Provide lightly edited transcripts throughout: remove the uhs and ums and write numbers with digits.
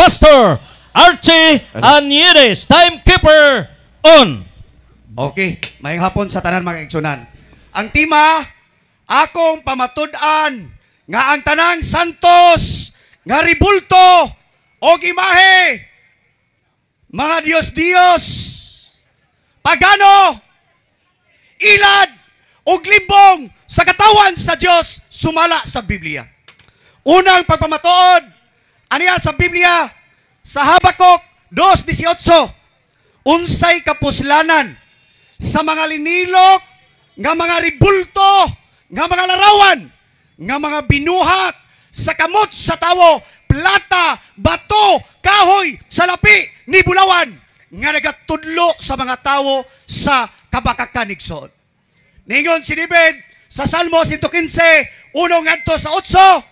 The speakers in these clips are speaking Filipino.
Pastor Archie Anyeres, timekeeper on. Okay, may hapon sa tanan mga igsunan. Ang tema, akong pamatud-an nga ang tanang santos nga ribulto o imahe, mga Diyos-Diyos, pagano, ilad o limbong sa katawan sa Diyos sumala sa Biblia. Unang pagpamatuod, aniya sa Biblia, sa Habakuk 2:18, unsay kapuslanan sa mga linilok, nga mga ribulto, nga mga larawan, nga mga binuhat sa kamot sa tawo, plata, bato, kahoy, salapi, ni bulawan, nga nagatudlo sa mga tawo sa kabakakanigson. Ningon si David sa Salmo 115, 1-8,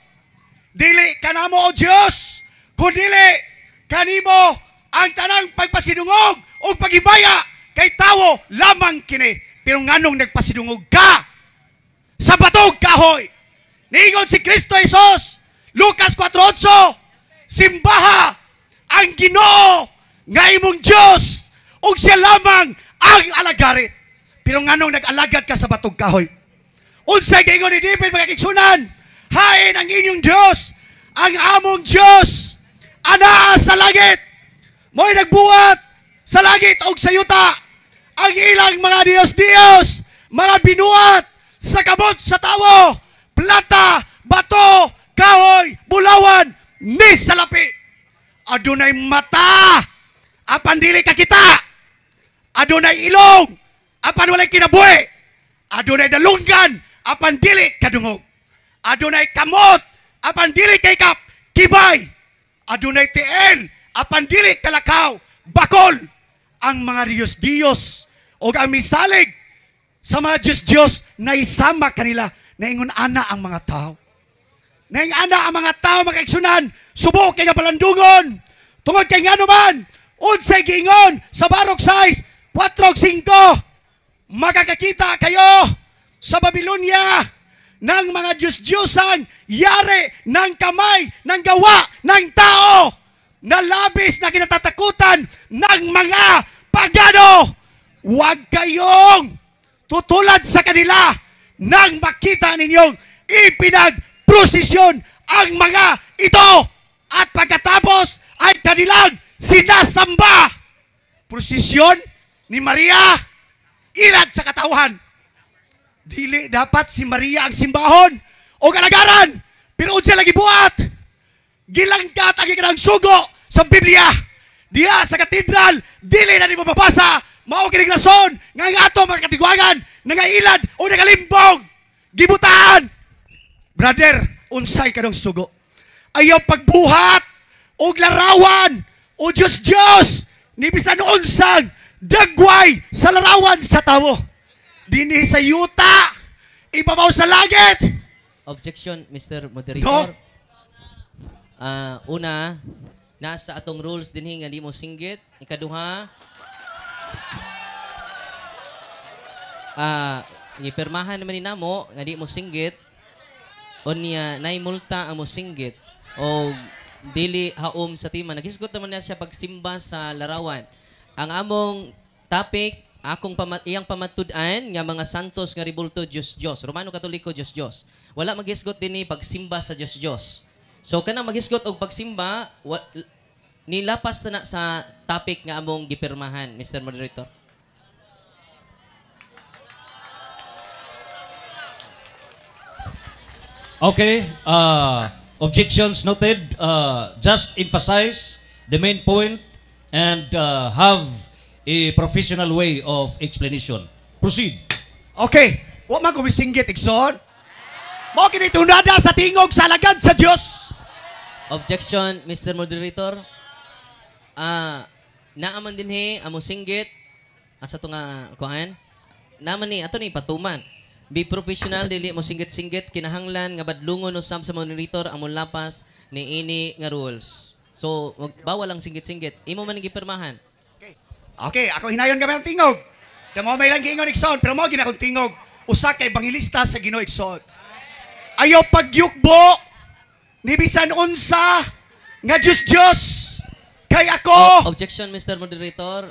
dili kanamo o Diyos, kundili kanimo ang tanang pagpasidungog o pagibaya kay tawo lamang kini. Pero nganong nagpasidungog ka sa batog kahoy? Ningon si Kristo Jesus, Lucas 4:8, simbaha ang Ginoo nga imong Diyos ug siya lamang ang alagarit. Pero nganong nag-alagad ka sa batog kahoy? Unsay giingon ni David mga kigsunan? Hain ang inyong Diyos, ang among Diyos, anaa sa langit. Mo'y nagbuhat sa langit o sa yuta. Ang ilang mga Diyos-Diyos, mga binuhat sa kamot sa tawo, plata, bato, kahoy, bulawan, ni salapi. Adunay mata, apan dili ka kita. Adunay ilong, apan walay kinabuhi. Adunay dalunggan, apan dili kadungog. Adunay kamot, apan dili kay kap, kibay. Adunay tiil, apan dili kalakaw, bakol. Ang mga Diyos-Diyos o ang misalig sa mga Diyos-Diyos na isama kanila na ingon ana ang mga tao. Na ingon ana ang mga tao mga igsunan, subok kay nga palandungon. Tungod kay nga naman, unsay giingon sa Barok 6:4-5, makakakita kayo sa Babylonia ng mga Diyos-Diyosan, yari ng kamay, ng gawa, ng tao, na labis na kinatatakutan ng mga pagano. Huwag kayong tutulad sa kanila nang makita ninyong ipinagprosesyon ang mga ito at pagkatapos ay kanilang sinasamba. Prosesyon ni Maria, ilad sa katauhan. Dili dapat si Maria ang simbahon o kalagaran, pero unsa lagi buhat. Gilangkat ang ikanang sugo sa Biblia. Diya sa katedral, dili na di mababasa, mao kining rason nga ang ato mga katigwagan, nangailad o nagalimbong, gibutaan. Brother, unsay kanang sugo? Ayaw pagbuhat o larawan o Diyos-Diyos, ni bisan unsang dagway sa larawan sa tawo. Dinhi sa yuta, ibabaw sa langit. Objection, Mr. Moderator. No. Una, nasa atong rules dinhi nga di mo singgit. Ikaduha, gipirmahan naman ni namo nga di mo singgit. Unya nay multa ang mo singgit o dili haom sa tima. Nagisgot naman na siya pagsimba sa larawan. Ang among topic, iyang pamatud-an nga mga santos nga ribulto Diyos-Diyos. Romano Katoliko Diyos-Diyos. Wala maghisgot din ni pagsimba sa Diyos-Diyos. So kanang maghisgot og pagsimba, nilapas na sa topic nga among gipirmahan, Mr. Moderator. Okay, objections noted. Just emphasize the main point and have a professional way of explanation. Proceed. Okay, wa man ko misinggit igsoon. Mo kini tunada sa tingog sa alagad sa Dios. Objection, Mr. Moderator. Naaman dinhi amo singgit asa to nga kuan. Naaman ni ato ni patuman. Be professional, dili mo singgit-singgit, kinahanglan nga badlungon usab sa moderator among lapas ni ini nga rules. So, bawal ang singgit-singgit. Imo man gipirmahan. Okay, ako hinayon kami ang tingog. Damo may lang giingon igsoon, pero mo ginakong tingog. Usa kay bangilista sa Ginoo igsoon. Ayaw pagyukbo ni bisan unsa nga Diyos Kay ako. Objection, Mr. Moderator.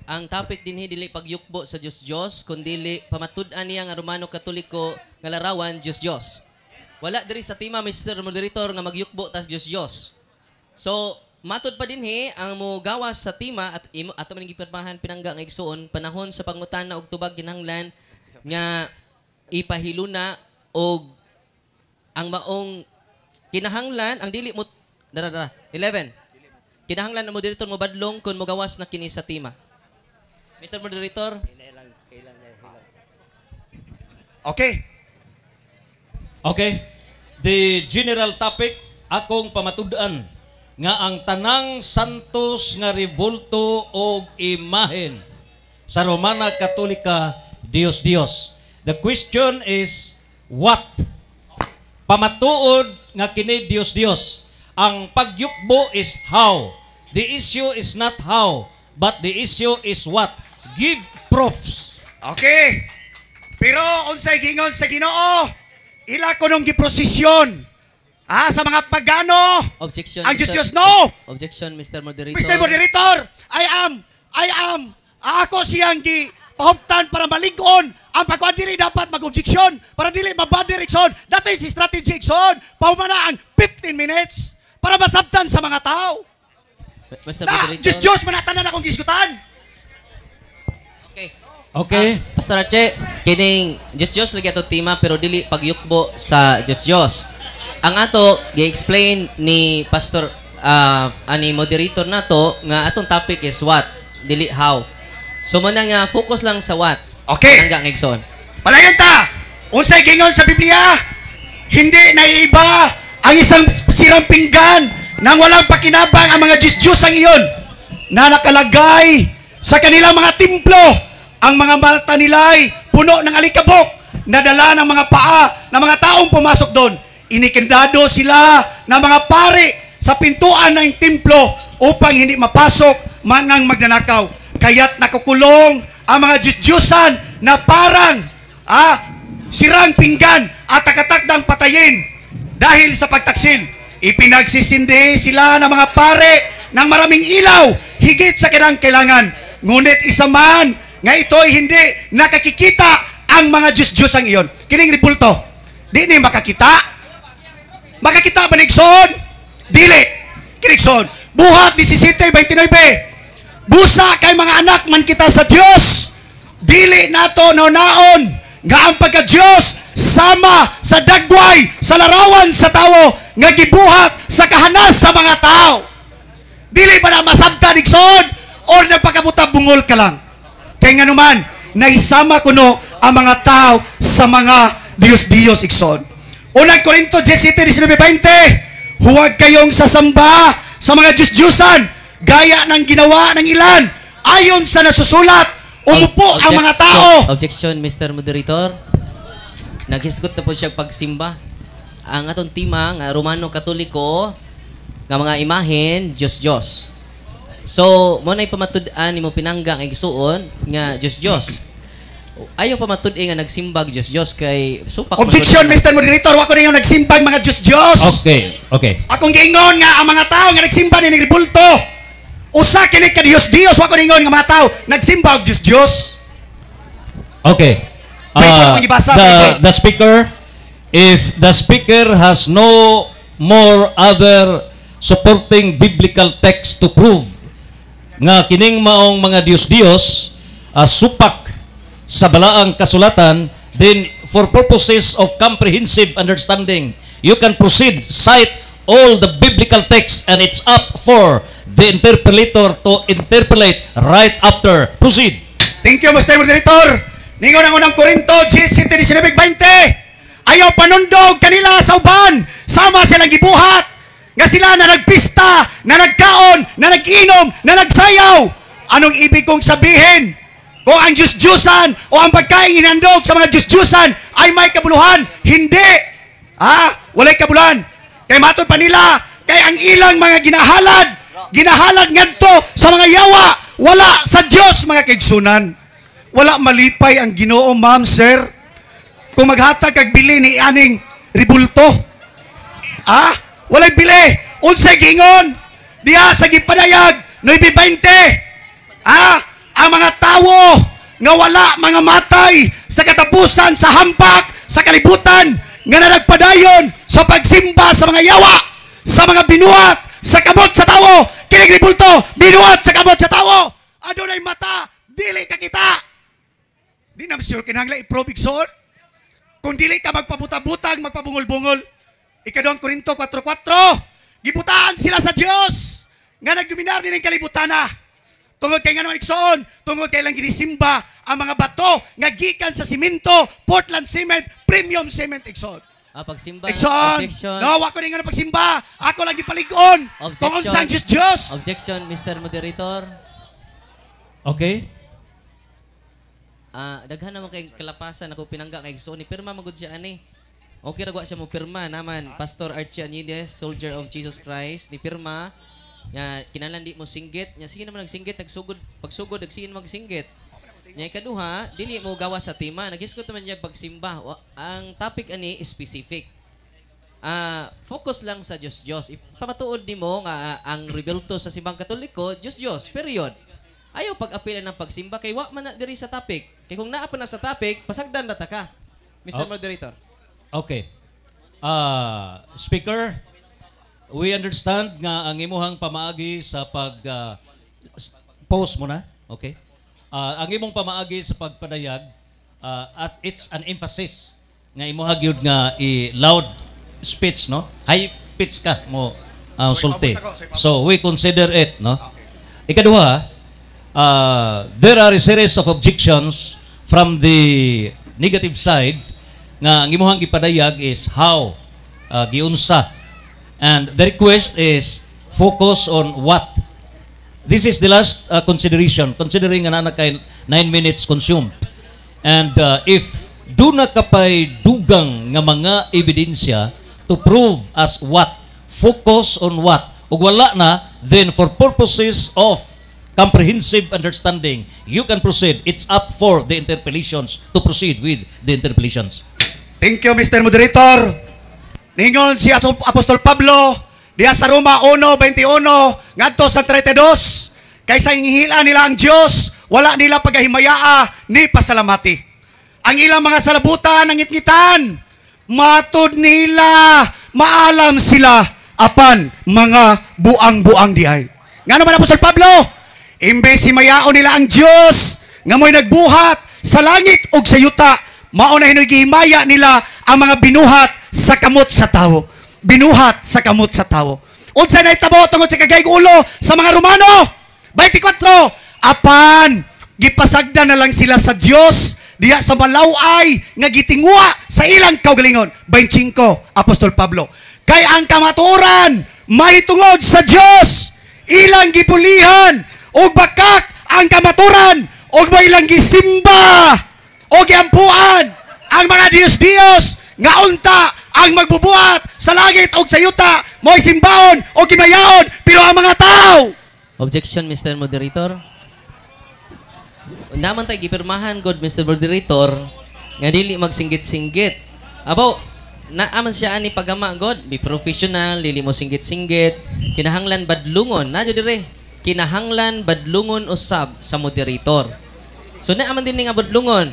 Ang topic dinhi dili pagyukbo sa Dios kundi pamatud-an niya nga Romano Katoliko nga larawan Dios. Wala diri sa tema, Mr. Moderator, nga magyukbo tas Dios. So, matud pa dinhi ang mo gawas sa tema at ato man gipirmahan pinangga nga igsuon panahon sa pangutana og tubag kinahanglan nga ipahiluna og ang maong kinahanglan ang dili mo 11. Kinahanglan ang moderator mo badlong kung mogawas na kini sa tema. Mr. Moderator. Okay. Okay. The general topic akong pamatud-an nga ang tanang santos nga revolto og imahen sa Romana Katolika Dios. The question is what? Pamatuod nga kini Dios. Ang pagyukbo is how. The issue is not how, but the issue is what. Give proofs. Okay. Pero unsay gingon sa Ginoo, ila ko nung giprosesyon. Sa mga pagano. Objection. Ang Diyos no. Objection, Mr. Moderator. Mr. Moderator, I am. Ako siyang pahuptan para malig-on. Ang pagkuhan dili dapat mag-objection para dili mabad direksyon. That is the strategy, son. Pahumana ang 15 minutes para masabtan sa mga tao. Mr. Na, Moderator. Diyos, manatanan akong gisgutan. Okay. Pastor Arche, kining Diyos lagi ato tema pero dili pagyukbo sa Diyos. Ang ato gi-explain ni Pastor ani moderator nato nga atong topic is what, dili how. So mo nga focus lang sa what. Okay. Hanggang igsoon. Palayan ta. Unsay gingon sa Biblia? Hindi naiiba ang isang sirang pinggan nang walang pakinabang ang mga Diyos ang iyon na nakalagay sa kanilang mga templo. Ang mga mata nila'y puno ng alikabok na dala ng mga paa ng mga taong pumasok doon. Inikindado sila ng mga pare sa pintuan ng templo upang hindi mapasok manang magnanakaw. Kaya't nakukulong ang mga Diyos-Diyosan na parang sirang pinggan at takatakdang patayin dahil sa pagtaksil. Ipinagsisindi sila ng mga pare ng maraming ilaw higit sa kailangan. Ngunit isa man nga ito'y hindi nakakikita ang mga Diyos ang iyon. Kining ripulto, di ni makakita? Makakita ba nigson? Dili. Kinigson. Buhat 17:29. Busa kay mga anak man kita sa Dios. Dili nato naon nga ang pagka-Dios sama sa dagway sa larawan sa tawo nga gibuhat sa kahanas sa mga tao. Dili ba na masabta nigson or napakabuta bungol ka lang? Kaya nga naman, naisama ko no ang mga tao sa mga Diyos ikson. Unang Korinto 17:19, huwag kayong sasamba sa mga Diyos-Diyosan gaya ng ginawa ng ilan. Ayon sa nasusulat, umupo ang mga tao. Objection, Mr. Moderator. Naghisgot na po siya pagsimba. Ang atong tema nga Romano Katoliko nga mga imahen Diyos. So, mo na ipamatud-an ni mo pinangga ang igsuon nga Diyos. Ayaw pamatud-in nga nagsimbag Diyos kay supak. Objection, Mr. Moderator, wako na yung nagsimbag mga Diyos. Okay. Akong giingon nga ang mga tao nga nagsimba ni Ribulto. Usa kini ka Diyos, wako na ingon nga mga tao nagsimbag Diyos. Okay. The speaker, if the speaker has no more other supporting biblical text to prove nga kining maong mga Diyos supak sa balaang kasulatan, then for purposes of comprehensive understanding, you can proceed, cite all the biblical text, and it's up for the interpolator to interpolate right after. Proceed. Thank you, Mr. Moderator. Ningon ang unang Korinto 17:19, ayaw panundog kanila sa uban, sama silang gibuhat, nga sila na nagpista, na nagkaon, na nag-inom, na nagsayaw. Anong ibig kong sabihin? Kung ang Diyos-Diyosan o ang pagkain hinandog sa mga Diyos-Diyosan ay may kabuluhan, hindi. Walay kabuluhan. Kaya matod pa nila, kaya ang ilang mga ginahalad ngadto sa mga yawa, wala sa Diyos mga kaigsunan. Wala malipay ang Ginoo, ma'am, sir. Kung maghatag kag bili ni aning ribulto. Walay bili. Unsay gingon diha sa gipadayag 9:20. Ang mga tawo nga wala mga matay sa katapusan sa hampak sa kalibutan nga nagpadayon sa pagsimba sa mga yawa, sa mga binuhat sa kamot sa tawo, kining ribulto binuhat sa kamot sa tawo, adunay mata dili ka kita. Di na sure kinahanglan i-probe igsoon. Kung dili ka magpabuta-butang, magpabungol-bungol. Ika-2 Korinto 4:4, gibutaan sila sa Dios nga nagdominar din ang kalibutana. Tungod kay ngano igsoon, tungod kay lang ginisimba ang mga bato nga gikan sa simento, Portland cement, premium cement igsoon. Pagsimba. Igsoon. Objection. No, ako rin nga pagsimba. Ako lang gipalig-on. Tungod sa Diyos. Objection, Mr. Moderator. Okay? Daghan naman kay kalapasan ako pinangga kay igsoon ni pirma magud siya ani. Okay ra siya mo pirma naman Pastor Archie Anides, Soldier of Jesus Christ, ni pirma. Nya kinahanglan di mo singgit, nya sige naman nagsinggit, pagsugod nagsiin magsinggit. Nya ikaduha, dili mo gawa sa tema, nagisgot naman niya pagsimba. Ang topic ani specific. Focus lang sa Diyos. Ipamatuod nimo nga ang rebelto sa simbang Katoliko, Diyos, period. Ayaw pag-apilan ng pagsimba kay wa man na diri sa topic. Kay kung naa pa na sa topic, pasagdan na ta ka. Mr. Moderator. Okay. Speaker, we understand nga ang imuhang pamaagi sa pause mo na. Okay? Ang imong pamaagi sa pagpadayag at it's an emphasis nga imuha gyud nga i-loud speech, no? High pitch ka mo sulti. So we consider it, no? Ikaduha, there are a series of objections from the negative side nga ang imuhang gipadayag is how giunsa. And the request is focus on what. This is the last consideration, considering nga na kay 9 minutes consumed. And if do na kapay dugang nga mga ebidensya to prove as what, focus on what, ug wala na, then for purposes of comprehensive understanding, you can proceed. It's up for the interpellations to proceed with the interpellations. Thank you, Mr. Moderator. Ningon si Apostol Pablo diya sa Roma 1:21 ngadto sa 32, kaysa hihila nila ang Dios, wala nila pagahimayaa ni pasalamati. Ang ilang mga salabutan ang ngitngitan, matud nila, maalam sila apan mga buang-buang diay. Ngano man Apostol Pablo? Imbes himayaon nila ang Dios nga mo'y nagbuhat sa langit ug sa yuta, mao na hinugihimaya nila ang mga binuhat sa kamot sa tawo. Binuhat sa kamot sa tawo. Unsa na itabo tungod sa kagayg ulo sa mga Romano 24, apan gipasagda na lang sila sa Dios diya sa malaway nga gitingwa sa ilang kaugalingon. 25, Apostol Pablo. Kay ang kamaturan may tungod sa Dios, ilang gipulihan og bakak ang kamaturan og may ilang gisimba o giampuan ang mga Diyos nga unta ang magbubuhat sa langit o sa yuta, mo'y simbahon o gimayaon, pero ang mga tao. Objection, Mr. Moderator. Naman tayo gipirmahan, God, Mr. Moderator, nga dili magsinggit-singgit. Abaw, naaman siya ani pagama, God, be professional, dili mo singgit-singgit, kinahanglan badlungon, nadyo dire, kinahanglan badlungon usab sa moderator. So naaman din nga badlungon.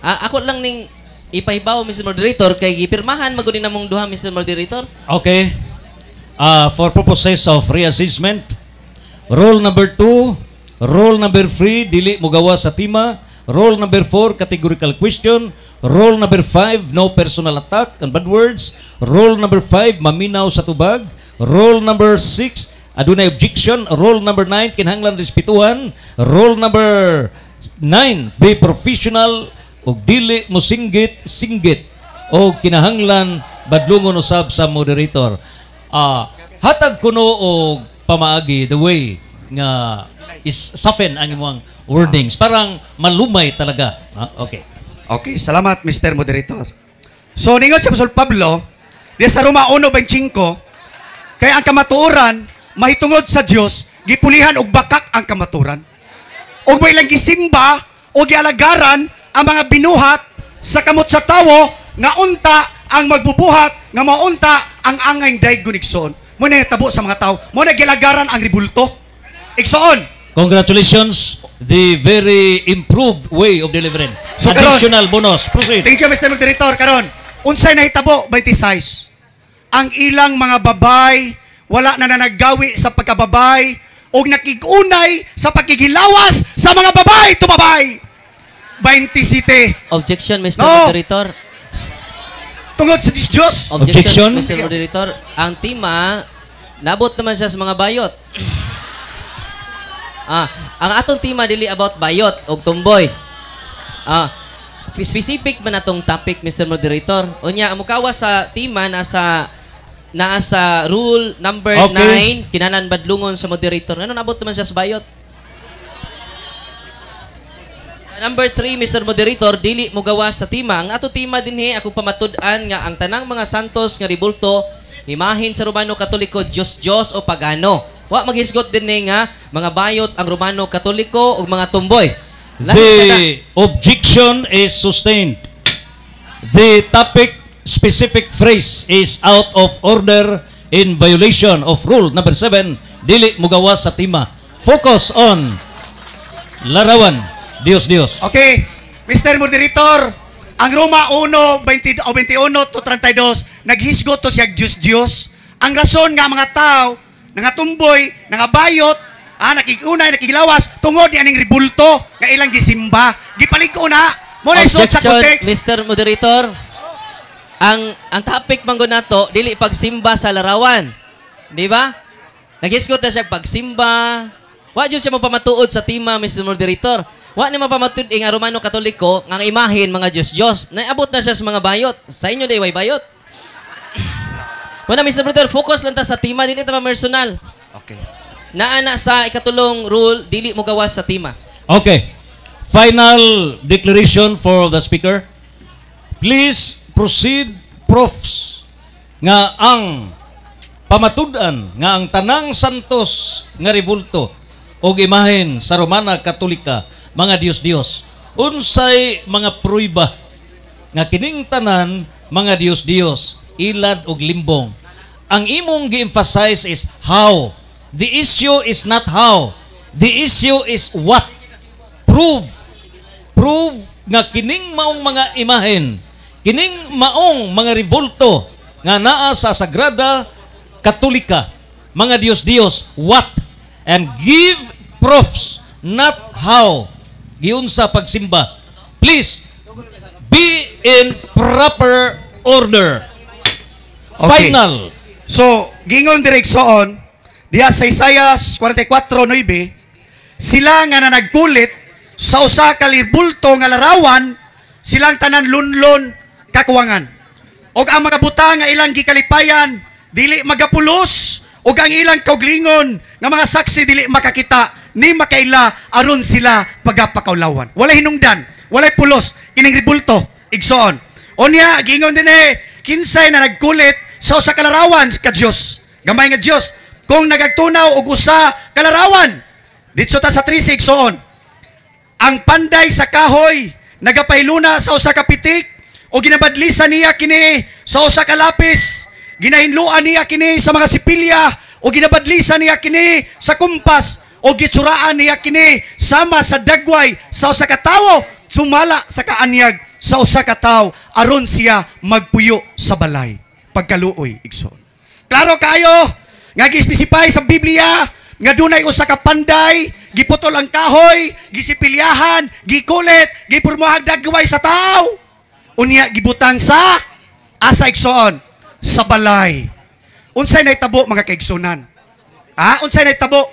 Ako lang ning ipahibaw, Mr. Moderator, kay gipirmahan magunin namong duha, Mr. Moderator. Okay. For purposes of reassessment, rule number 2, rule number 3, dili mo gawa sa tima. Rule number 4, categorical question. Rule number 5, no personal attack and bad words. Rule number 5, maminaw sa tubag. Rule number 6, adunay objection. Rule number 9, kinahanglan respetuhan. Rule number 9, be professional og dili mo singgit o kinahanglan badlungon usab sa moderator. Hatag kuno og pamaagi the way nga is soften ang imong wordings, parang malumay talaga. Okay. Okay, salamat Mr. Moderator. So ningon si Apostol Pablo di sa Roma 1:25, kay ang kamatuoran mahitungod sa Dios, gipulihan og bakak ang kamaturan. Og may lang gisimba o gialagaran ang mga binuhat sa kamot sa tawo nga unta ang magbubuhat nga maunta ang angay daig gunigson. Mo na tabo sa mga tao. Mo na gilagaran ang ribulto. Igsoon. Congratulations, the very improved way of delivering. So, additional bonus. Proceed. Thank you, Mr. Moderator. Karon, unsay nahitabo 26. Ang ilang mga babay wala na nanagawi sa pagkababay o nakigunay sa pagkikilawas sa mga babay to babay. 27. Objection, Mr. No. Moderator. Tungod sa Diyos. Objection. Mr. Moderator. Ang tima, nabot naman siya sa mga bayot. Ang atong tima dili about bayot o tumboy. Specific man atong topic, Mr. Moderator. Unya, ang mukawa sa tima nasa rule number 9, kinanan badlungon sa moderator. Ano nabot naman siya sa bayot? Number 3, Mr. Moderator, dili mo gawa sa tima. Ang ato tima dinhi ako pamatud-an nga ang tanang mga santos nga ribulto imahin sa Romano Katoliko Diyos o pagano. Wa maghisgot din nga mga bayot ang Romano Katoliko ug mga tumboy. The objection is sustained. The topic specific phrase is out of order in violation of rule number 7. Dili mo gawa sa tima. Focus on larawan. Dios. Okay, Mr. Moderator, ang Roma 1:21 to 32, naghisgot to siya Diyos. Ang rason nga mga tao, nga tumboy, nga bayot, nakikunay, nakigilawas, tungod ni aning ribulto, nga ilang gisimba. Gipaliko na, muna isot sa Objection, context. Mr. Moderator. Ang topic manggo nato dili pagsimba sa larawan. Di ba? Naghisgot na siya pagsimba. Wa jud siya mapamatuod sa tima, Mr. Moderator. Wa ni mapamatuod ang Romano Katoliko nga imahin mga Diyos. Naabot na siya sa mga bayot. Sa inyo day way bayot. Muna, Mr. Moderator, focus lang ta sa tima, dili ta personal. Okay. Naana sa ikatulong rule, dili mo gawas sa tima. Okay. Final declaration for the speaker. Please proceed, profs, nga ang pamatud-an nga ang tanang santos nga ribulto o imahen sa Romana Katolika mga Dios. Unsay mga pruiba nga kining tanan mga Dios, ilad og limbong. Ang imong gi-emphasize is how. The issue is not how. The issue is what. Prove nga kining maong mga imahen, kining maong mga ribulto nga naa sa Sagrada Katolika, mga Dios, what? And give proofs, not how. Giunsa pagsimba. Please, be in proper order. Okay. Final. So, gingon direksyon, diya sa Isaiah 44:9, sila nga na nagkulit sa usa ka ribulto nga larawan, silang tanan lunlon kakuwangan. Og ang mga buta nga ilang gikalipayan, dili magapulos, og ang ilang kauglingon nga mga saksi dili makakita, ni makaila aron sila pagapakaulawan. Walay hinungdan, walay pulos, kining ribulto, igsoon. Unya, gingon din kinsay na nagkulit sa usa ka larawan ka Dios, gamay nga Dios, kung nagagtunaw og usa ka larawan, ditso ta sa 3:6 igsoon. Ang panday sa kahoy nagapailuna sa usa ka pitik o ginabadlisan niya kini sa usa ka lapis, ginahinluan niya kini sa mga sipilya o ginabadlisan niya kini sa kumpas o gitsuraan niya kini sama sa dagway sa usa ka tawo, sumala sa kaanyag sa usa ka tawo aron siya magpuyo sa balay pagkaluoy igsoon. Klaro kayo nga gi-specify sa Biblia nga dunay usa ka panday, giputol ang kahoy, gisipilyahan, gikulit, gipurmuhag dagway sa tao. Unya gibutang sa asa igsoon sa balay. Unsay nahitabo mga kaigsunan? Unsay nahitabo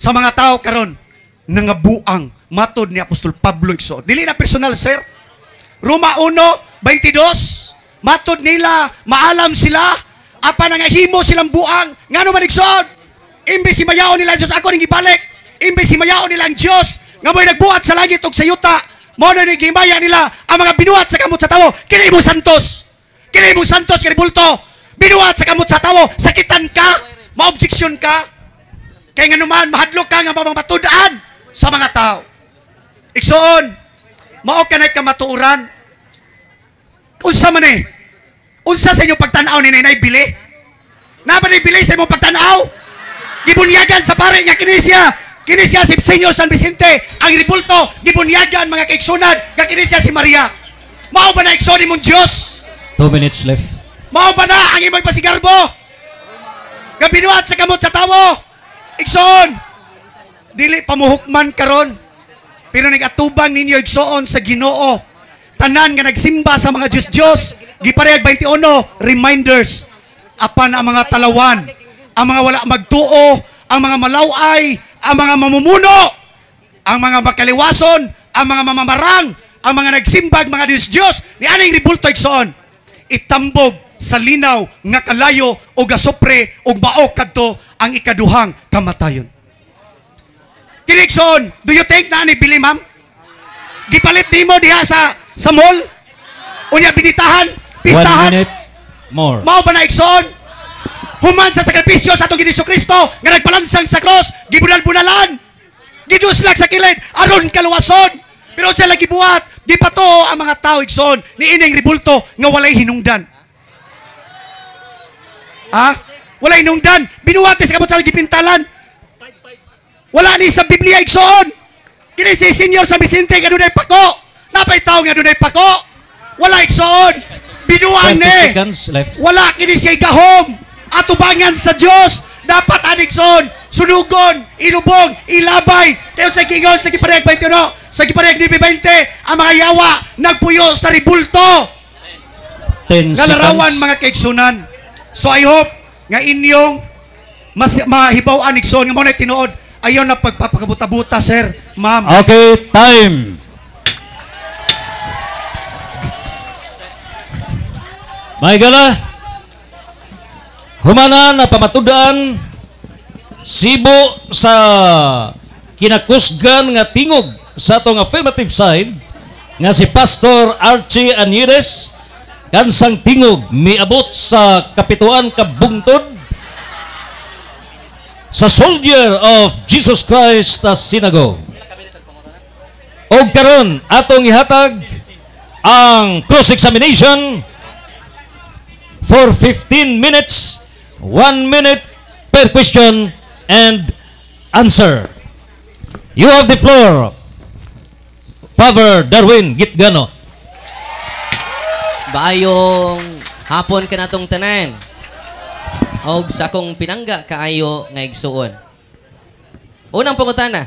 sa mga tao karon nangabuang matod ni Apostol Pablo igsoon. Dili na personal, sir. Roma 1:22, matod nila maalam sila apa nangahimo silang buang ngano man igsoon. Imbes si mayaon nila ang Diyos, ako ning gibalik. Imbes si mayaon nila ang Diyos nga mo'y nagbuhat sa langit ug sa yuta, mo na gimaya nila ang mga binuhat sa kamot sa tawo. Kini mo santos. Kini mo santos kini bulto. Binuhat sa kamot sa tawo, sakitan ka, ma-objection ka. Kay nga naman mahadlok ka nga mamatudan sa mga tao. Igsoon, mao kanay kamatuoran. Unsa man unsa sa inyo pagtan-aw ni Nanay Bili? Nabanibili sa imong pagtanaw. Gibunyagan sa pare nga Kinisya si Senyor San Vicente, ang ribulto, gibunyagan mga kaiksunad, nga kinisya si Maria. Mao ba na ikson imong Diyos? 2 minutes left. Mao ba na ang imong pasigarbo? Nga binuhat sa kamot sa tawo? Ikson! Dili pamuhukman karon. Pero nag-atubang ninyo igsoon sa Ginoo. Tanan nga nagsimba sa mga Diyos-Diyos. Giparehag 21, reminders. Apan ang mga talawan, ang mga wala magtuo, ang mga malaway, ang mga mamumuno, ang mga makaliwason, ang mga mamamarang, ang mga nagsimbag, mga Diyos-Diyos, ni aning ribulto igsoon, itambog sa linaw nga kalayo o gasopre o mao kadto ang ikaduhang kamatayon. Kinikson, do you think na ani bili, ma'am? Gipalit nimo diha sa mall? Unya binitahan, 1 pistahan? minute more. Mao ba na ikson? Human sa sakripisyo sa atong Ginoong Kristo nga nagpalansang sa cross, gibunal-bunalan. Giduslag sa kilid aron kaluwason. Pero sa lagi buhat, di pa to ang mga tao igsoon ni ining ribulto nga walay hinungdan. Walay hinungdan. Binuhat sa kamot sa gipintalan. Wala ni sa Biblia igsoon. Kini si Senyor San Vicente nga dunay pako. Napay tao nga dunay pako. Wala igsoon. Binuhan 20 ni. seconds left. Wala kini siya gahom. Atubangan sa Diyos. Dapat anikson, sunugon, ilubog, ilabay. Tayo sa kingon, sa giparehag 21, sa giparehag 20, ang mga yawa nagpuyo sa ribulto. 10 Nga larawan seconds. mga kaigsunan. So I hope nga inyong mahibaw anikson nga mo na tinuod. Ayaw na pagpapakabuta-buta, sir, ma'am. Okay, time. May gala. Humana na pamatudaan sibo sa kinakusgan nga tingog sa atong affirmative side nga si Pastor Archie Anires kansang tingog miabot sa kapituan ka bungtod sa Soldier of Jesus Christ as Synagogue. O karon atong ihatag ang cross-examination for 15 minutes, 1 minute per question and answer. You have the floor, Father Darwin Gitgano. Baayong hapon ka natong tanan. Og sa akong pinangga kaayo nga igsuon. Unang pangutana,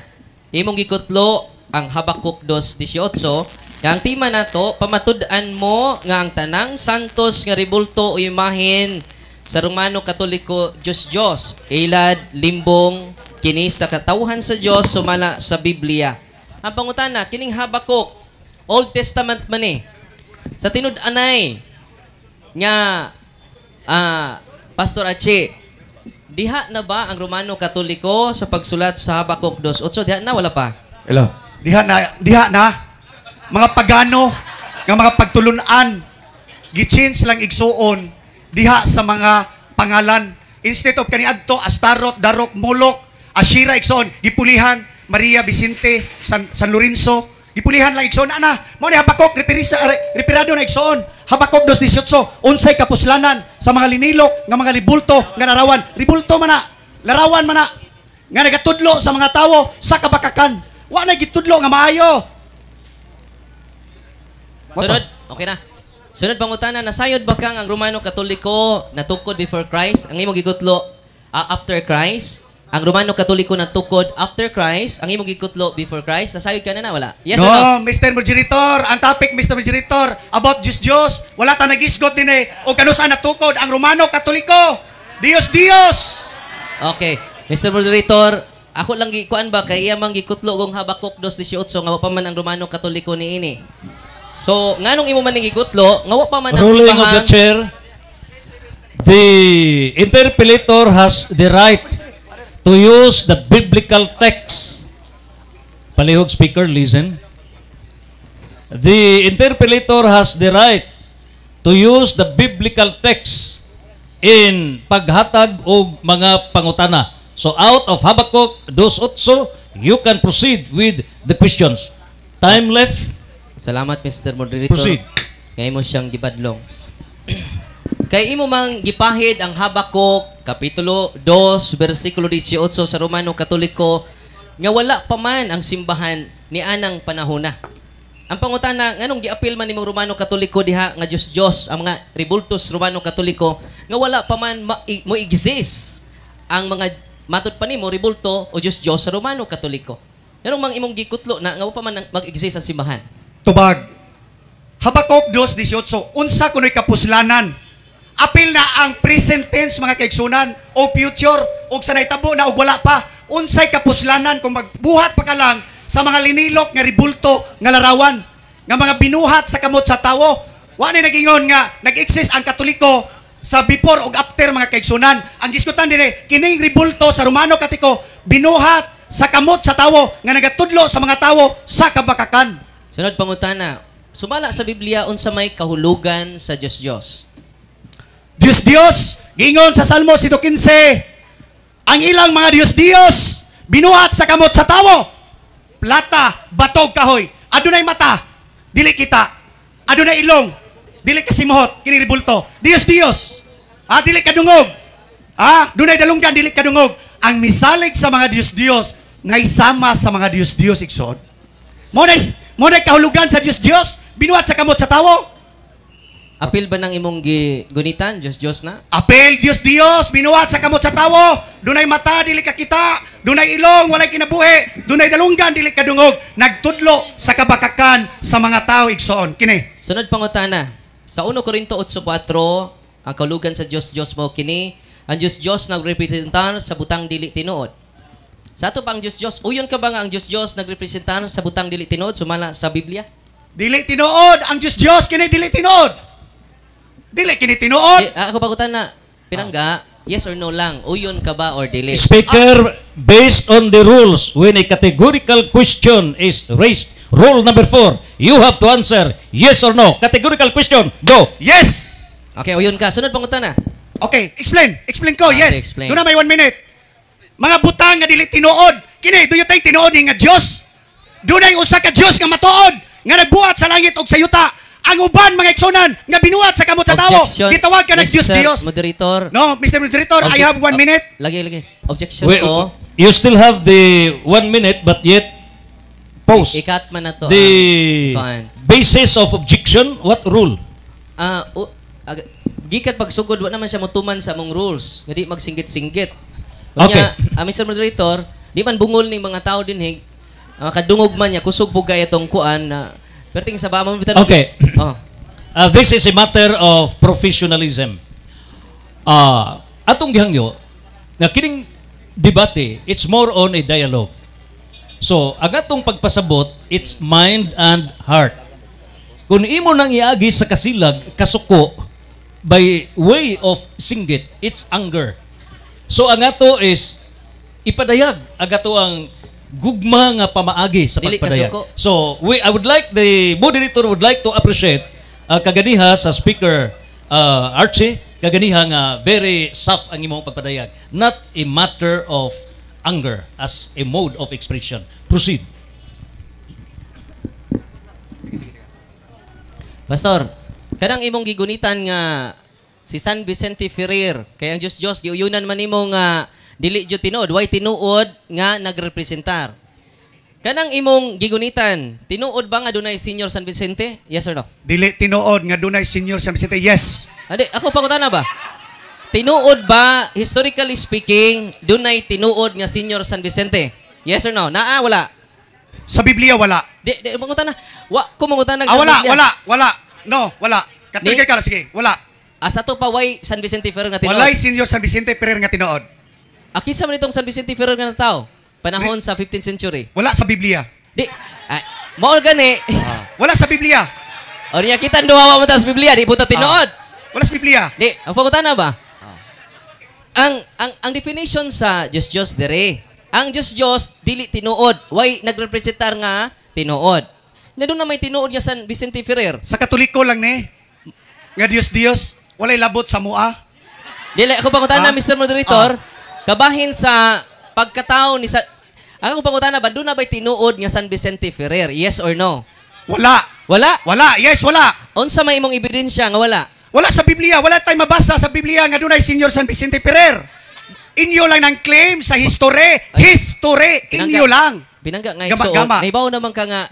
imong gikutlo ang Habakuk 2:18. Ang tema nato, pamatud-an mo nga ang tanang santos nga ribulto o imahin sa Romano Katoliko Diyos, ilad, limbong, kini sa katawhan sa Diyos, sumala sa Biblia. Ang pangutana, kining Habakuk, Old Testament man eh. Sa tinud-anay nga Pastor Achi, diha na ba ang Romano Katoliko sa pagsulat sa Habakuk 2:8? Diha na, wala pa? Hello. Diha na. Mga pagano, nga mga pagtulunan, gi-change lang igsuon, diha sa mga pangalan. Instead of kaniadto, Astaroth, Darok, Molok, Ashira, igsuon, gipulihan, Maria, Vicente, San Lorenzo, gipulihan lang igsuon. Mo ni Habakuk, reperado na igsuon. Habakuk 2:18, unsay kapuslanan sa mga linilok, nga mga libulto, nga larawan. Ribulto man na, larawan man na, nga nagatudlo sa mga tawo sa kabakakan. Wa na gitudlo nga maayo. Sunod, okay na. Sunod pangutana, nasayod ba kang ang Romano Katoliko natukod before Christ? Ang imong gikutlo after Christ? Ang Romano Katoliko natukod after Christ? Ang imong gikutlo before Christ? Nasayod ka na wala? Yes no, or no? Mr. Moderator, ang topic, Mr. Moderator, about Diyos. Wala ta nagisgot din o kanusan natukod ang Romano Katoliko. Dios. Okay. Mr. Moderator, ako lang kuan ba kay iya mang gikutlo gong Habakuk 2:18 nga wa pa man ang Romano Katoliko niini. So, nganong imo man ning gikutlo, nga wa pa man ang Ruling of the simbahan. chair. The interpellator has the right to use the biblical text. Palihog speaker, listen. The interpellator has the right to use the biblical text in paghatag og mga pangutana. So out of Habakuk 2:8, you can proceed with the questions. Time left. Salamat, Mr. Moderator. Proceed. Ngayon mo siyang gibadlong. Kay imo mang gipahid ang Habakuk kapitulo 2 bersikulo 18 sa Romano Katoliko nga wala pa man ang simbahan ni anang panahona. Ang pangutana nganong giapil man nimong Romano Katoliko diha nga Dios ang mga rebultos Romano Katoliko nga wala pa man mo exist ang mga matud pa nimo rebulto o Dios sa Romano Katoliko. Nganong mang imong gikutlo na nga wala pa man mag-exist ang simbahan. Tubag. Habakuk 2:18 unsa kunoy kapuslanan? Apil na ang present tense mga kaigsunan o future o sa naitabo na o wala pa. Unsay kapuslanan kung magbuhat pa ka lang sa mga linilok nga ribulto nga larawan nga mga binuhat sa kamot sa tawo. Wa ni nagingon nga nag-exist ang Katoliko sa before ug after mga kaigsunan. Ang giskutan dinhi kining ribulto sa Romano Katoliko binuhat sa kamot sa tawo nga nagatudlo sa mga tawo sa kabakakan. Sunod pangutana, sumala sa Biblia unsa may kahulugan sa Dios. Diyos, gingon sa Salmo 115, ang ilang mga Diyos, binuhat sa kamot sa tawo, plata, batog kahoy, adunay mata, dili kita, adunay ilong, dili kasimuhot, kiniribulto, Diyos, dili kadungog, dunay dalunggan, dili kadungog, ang misalig sa mga Diyos, nga isama sa mga Diyos, iksoon. Monay kahulugan sa Diyos, binuhat sa kamot sa tawo, apil ba ng imong gunitan? Diyos na? apel, Diyos, binuhat sa kamot sa tawo, dunay mata, dili kakita, dunay ilong, walay kinabuhi, dunay dalunggan, dili kadungog, nagtudlo sa kabakakan sa mga tao, igsoon. Kini. Sunod pangutana, sa 1 Corinto 8:4, ang kahulugan sa Diyos mo kini, ang Diyos nagrepresentar sa butang dili tinuod. Sa ato pang Diyos, uyon ka ba nga ang Diyos nagrepresentar sa butang dili tinuod, sumala sa Biblia? Dili tinuod, ang Diyos, kini dili tinuod. Dili kini tinuod. Ako pagutan na, pinangga, yes or no lang, uyon ka ba or dili? Speaker, based on the rules, when a categorical question is raised, rule number 4, you have to answer yes or no. Categorical question, go. Yes. Okay, uyon ka. Sunod pangutan na. Okay, explain ko, yes. explain. Doon na may 1 minute. Mga butang nga dili tinuod. Kini, do you think tinuod nga Diyos? Doon ay usa ka Diyos nga matuod, nga nagbuhat sa langit o sa yuta. Ang uban mga igsunan nga binuhat sa kamot sa tawo, gitawag ka ng Diyos. Moderator. No, Mr. Moderator, I have 1 minute. Lagi. Objection ko. You still have the 1 minute, but yet pause. Ikat man na to. The basis of objection, what rule? Gikat pagsugod, wa naman siya mutuman sa among rules. Nga di magsinggit-singgit. Okay. Mr. Moderator, di man bungol ni mga tao din, kadungog man niya, kusog po kaya itong kuan na perting sa bama. Okay. This is a matter of professionalism. Atong gihangyo, nga kining debate, it's more on a dialogue. So, agatong pagpasabot, it's mind and heart. Kung imo nang iagi sa kasilag, kasuko, by way of singgit, it's anger. So, ang ato is, ipadayag, agato ang gugma nga pamaagi sa pagpadayag. So, I would like, the moderator would like to appreciate kaganiha sa Speaker Archie, kaganiha nga very soft ang imong pagpadayag. Not a matter of anger as a mode of expression. Proceed. Pastor, kanang imong gigunitan nga si San Vicente Ferrer, kay ang Diyos giuyunan man nimo nga dili jud tinuod, way tinuod nga nagrepresentar. Kanang imong gigunitan, tinuod ba nga dunay Senior San Vicente? Yes or no? Dili tinuod nga dunay Senior San Vicente. Yes. Adi, ako pangutana ba? Tinuod ba, historically speaking, dunay tinuod nga Senior San Vicente? Yes or no? Naa, wala? Sa Biblia, wala. Di, pangutana. Kumangutana Wala. No, wala. Katigay ka, sige, wala. Asa to pa, way San Vicente Ferrer nga tinuod? Walay Senior San Vicente Ferrer nga tinuod. Akisa man itong San Vicente Ferrer nga tao? Panahon sa 15th century. Wala sa Biblia. Di, maol gani. Wala sa Biblia. O niya kita duwawa mo sa Biblia, di puta tinuod. Wala sa Biblia. Di, ang pangutana ba? Ang definition sa Diyos dire, ang Diyos dili tinuod, way nagrepresentar nga tinuod. Na doon na may tinuod nga San Vicente Ferrer. Sa Katoliko lang ni. Nga Diyos, walay labot sa mua. Dili, ako pangutana, Mr. Moderator, kabahin sa pagkatao ni ako pangutana ba, doon na ba'y tinuod nga San Vicente Ferrer? Yes or no? Wala. Wala? Wala. Yes, wala. Unsa may imong ebidensya nga wala? Wala sa Biblia, wala tayong mabasa sa Biblia nga dunay Senior San Vicente Ferrer. Inyo lang ng claim sa history. History, inyo lang. Binangga nga Gama-gama. naibaw naman ka nga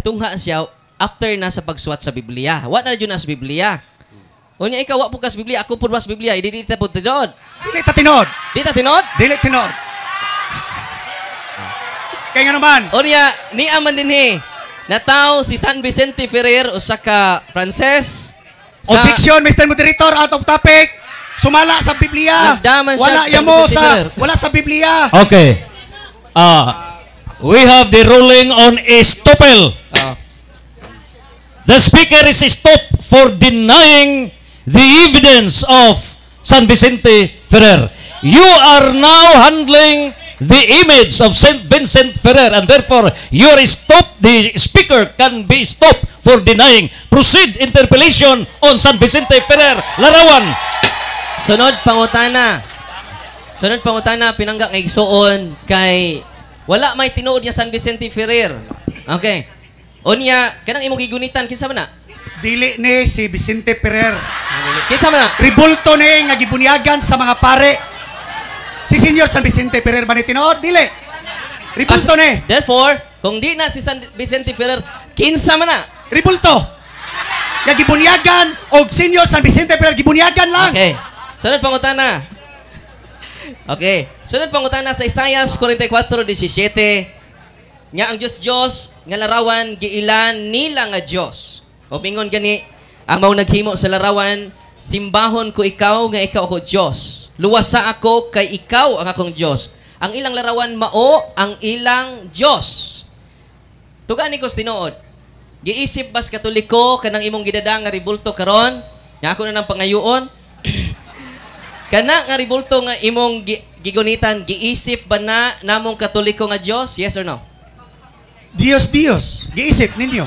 tungha siya after na sa pagsuwat sa Biblia. Wa na jud na sa Biblia. Unya ikaw wa po ka sa Biblia, ako pud sa Biblia, idi ta pud tinod. Dili ta tinod. Di ta tinod? Dili tinod. Kaya nga naman. Unya ni aman dinhi. Nataw si San Vicente Ferrer usa ka Frances. Objection, Mr. Moderator, out of topic. Sumala sa Biblia. Nagdaman siya Wala sa yan mo Vicente sa Ferrer. wala sa Biblia. Okay. We have the ruling on estoppel. Oh. The speaker is stopped for denying the evidence of San Vicente Ferrer. You are now handling the image of Saint Vincent Ferrer, and therefore you are stopped. The speaker can be stopped for denying. Proceed interpellation on San Vicente Ferrer, Larawan. Sunod pangutana. Sunod pangutana pinangga nga igsuon kay wala may tinuod niya San Vicente Ferrer. Okay. Unya kanang imong gigunitan kinsa man na? Dili ni si Vicente Ferrer. Kinsa man na? Ribulto ni nga gibunyagan sa mga pare. Si Senior San Vicente Ferrer ba ni tinuod? Dili. Ribulto ni. Therefore, kung di na si San Vicente Ferrer, kinsa man na? Ribulto. Nga gibunyagan og Senior San Vicente Ferrer gibunyagan lang. Okay. Sunod pangutana. Okay. Sunod pangutana sa Isaiah 44:17. Nga ang Diyos nga larawan giilan nila nga Dios. O pingon gani ang mao naghimo sa larawan, simbahon ko ikaw nga ikaw ako Dios. Luwasa ako kay ikaw ang akong Dios. Ang ilang larawan mao ang ilang Dios. Tuga ni ko tinuod. Giisip bas Katoliko kanang imong gidadang nga ribulto karon, nga ako na nang pangayoon. Kana nga ribulto nga imong gigunitan, giisip ba na namong Katoliko nga Dios? Yes or no? Dios. Giisip ninyo.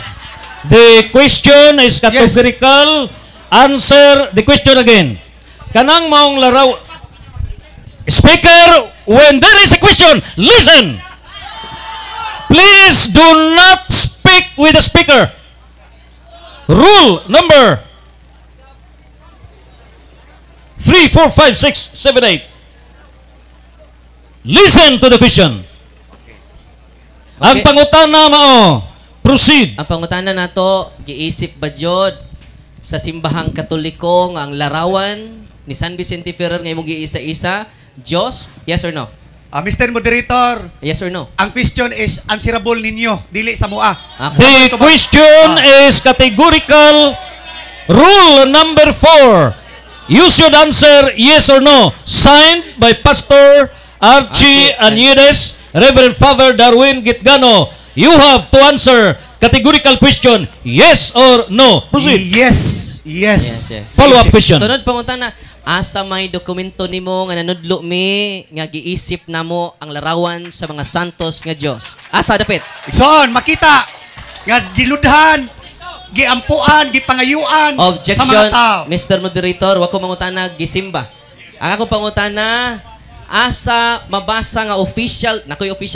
The question is categorical. Answer the question again. Kanang maong laraw. Speaker, when there is a question, listen. Please do not speak with the speaker. Rule number 3, 4, 5, 6, 7, 8. Listen to the question. Ang Okay. pangutana mao. Proceed. Ang pangutana nato, giisip ba jud sa simbahang Katoliko nga ang larawan ni San Vicente Ferrer nga imong giisa-isa Dios? Yes or no? Mr. Moderator, Yes or no? ang question is answerable ninyo, dili sa mua. Okay. The question is categorical. Rule number 4. You should answer yes or no. Signed by Pastor Archie Aniedes, Reverend Father Darwin Gitgano. You have to answer categorical question, yes or no. Proceed. Yes. Yes. Follow-up question. Sunod pangutana, asa may dokumento nimo nga nanudlo mi nga giisip namo ang larawan sa mga santos nga Dios? Asa dapit? Son, makita nga giludhan, giampuan, gipangayuan sa mga Objection, tao. Mr. Moderator, wa ko mangutana gisimba. Ang akong pangutana, asa mabasa nga official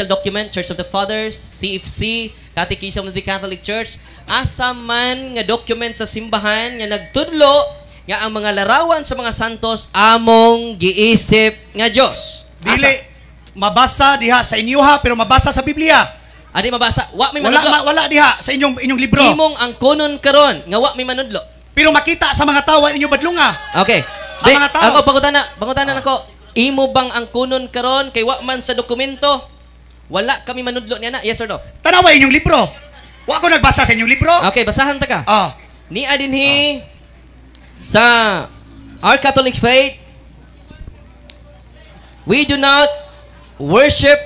document, Church of the Fathers, CFC, Catechism of the Catholic Church, asa man nga document sa simbahan nga nagtudlo nga ang mga larawan sa mga santos among giisip nga Dios. Dili mabasa diha sa inyo ha, pero mabasa sa Biblia. Adi mabasa, wa mi Wala manudlo. wala diha sa inyong libro. Imong ang kunon karon nga wa mi manudlo. Pero makita sa mga tao inyo badlunga. Okay. Ang mga tao. Ako pangutana nako, imo bang ang kunon karon kay wa man sa dokumento? Wala kami manudlo niya na. Yes or no? Tanawa inyong libro. Wa ko nagbasa sa inyong libro. Okay, basahan ta ka. Ni adinhi sa our Catholic faith, we do not worship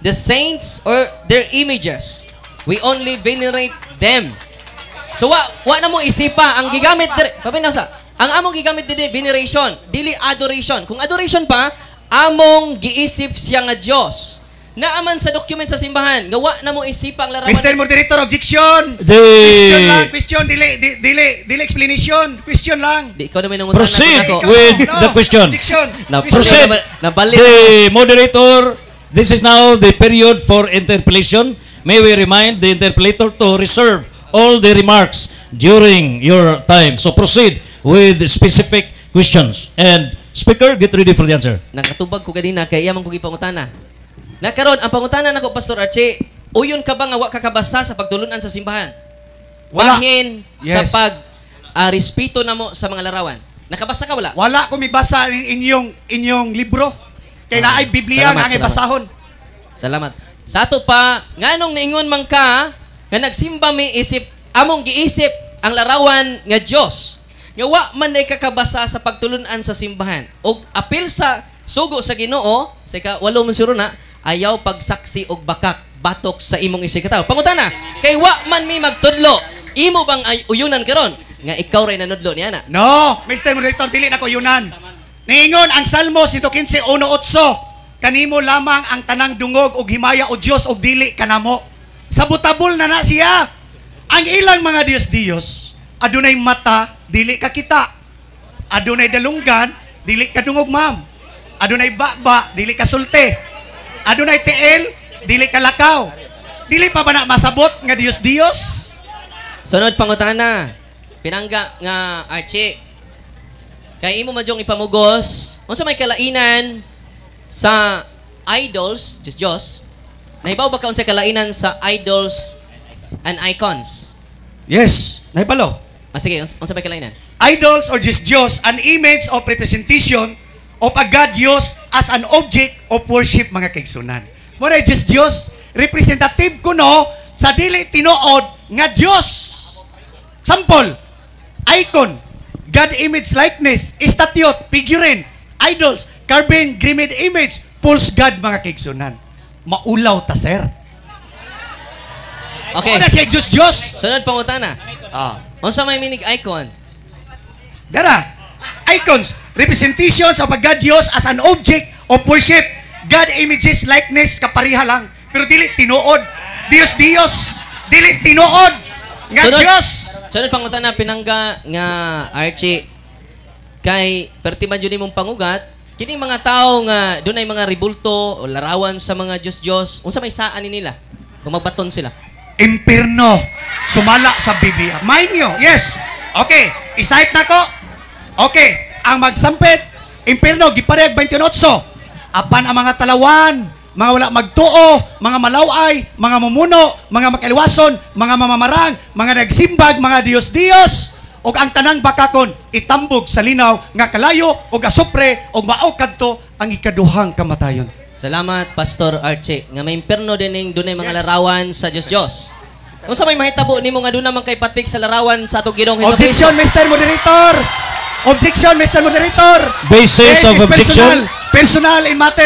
the saints or their images. We only venerate them. So wa na mo isipa ang gigamit papinaw sa ang among gigamit dili veneration, dili adoration. Kung adoration pa, among giisip siya nga Dios. Naaman sa document sa simbahan, nga wa na mo isipa ang larawan. Mr. Moderator, objection. The Question lang, question, dili explanation. Question lang. Di ko naman nangutana Proceed ako. with the question. Objection. Proceed. Nabalit. The moderator, this is now the period for interpellation. May we remind the interpellator to reserve all the remarks during your time. So proceed with specific questions. And Speaker, get ready for the answer. Nakatubag ko ganina kay iyang kong ipangutana. Nakaron ang pangutana nako Pastor Archie, uyon ka ba nga wa ka kabasa sa pagtulunan sa simbahan? Wala. Bahin Yes. sa respeto namo sa mga larawan. Nakabasa ka wala? Wala ko mibasa inyong libro. Kay naay Biblia nga ang ibasahon. Salamat. Sa ato pa, nganong niingon man ka nga nagsimba mi isip among giisip ang larawan nga Dios. Nga wa man ay kakabasa sa pagtulunan sa simbahan. Og apil sa sugo sa Ginoo, sa ika-8 mensuro na, ayaw pagsaksi og bakak batok sa imong isikataw. Pangutana, kay wa man mi magtudlo, imo bang uyunan karon nga ikaw ray nanudlo niya na? No, Mr. Moderator, dili na ko yunan. Niingon ang Salmo 115:1-8, kanimo lamang ang tanang dungog ug himaya o Dios ug dili kanamo. Sabutabol na siya. Ang ilang mga Dios adunay mata, dili ka kita. Adunay dalunggan, dili ka dungog ma'am. Adunay baba, dili ka sulti. Adunay tiil, dili ka lakaw. Dili pa ba na masabot nga Dios? Sunod pangutana. Pinangga nga Archie. Kay imo madyong ipamugos, unsa may kalainan sa idols, Diyos. Nahibaw ba ka unsa kalainan sa idols and icons? Yes, nahibalo. Sige, unsa may kalainan? Idols or just Diyos, an image of representation of a God Diyos as an object of worship, mga kaigsunan. Muna just Diyos, representative kuno sa dili tinuod nga Diyos. Sample, icon, God image likeness, statue, figurine, idols, carving, grimmed image, false God, mga kaigsunan. Maulaw ta, sir. Okay. Ano siya Diyos? Sunod pangutana. Ah. Unsa may minig icon? Dara, icons, representations of a God Diyos as an object of worship. God images, likeness, kapariha lang. Pero dili tinuod. Diyos. Dili tinuod. Nga Diyos. Sunod pangutana pinangga nga Archie. Kay perti man yun mong pangugat, kini mga tao nga dunay mga ribulto o larawan sa mga Diyos. Unsa may saan ni nila? Kung magbaton sila. Impierno. Sumala sa Biblia. Mind nyo, yes. Okay, isahit na ko. Okay, ang magsampit, impierno, giparehag 28. Apan ang mga talawan, mga wala magtuo, mga malaway, mga mumuno, mga makaliwason, mga mamamarang, mga nagsimbag, mga Diyos, ug ang tanang bakakon, itambog sa linaw, nga kalayo, ug asupre, ug mao kadto ang ikaduhang kamatayon. Salamat, Pastor Archie. Nga may impierno din yung dunay mga Yes. larawan sa Diyos. Kung sa may mahitabo nimo nga doon naman kay patik sa larawan sa atong Ginoong Objection, Mr. Moderator! Objection, Mr. Moderator! Basis of objection. Personal in matter,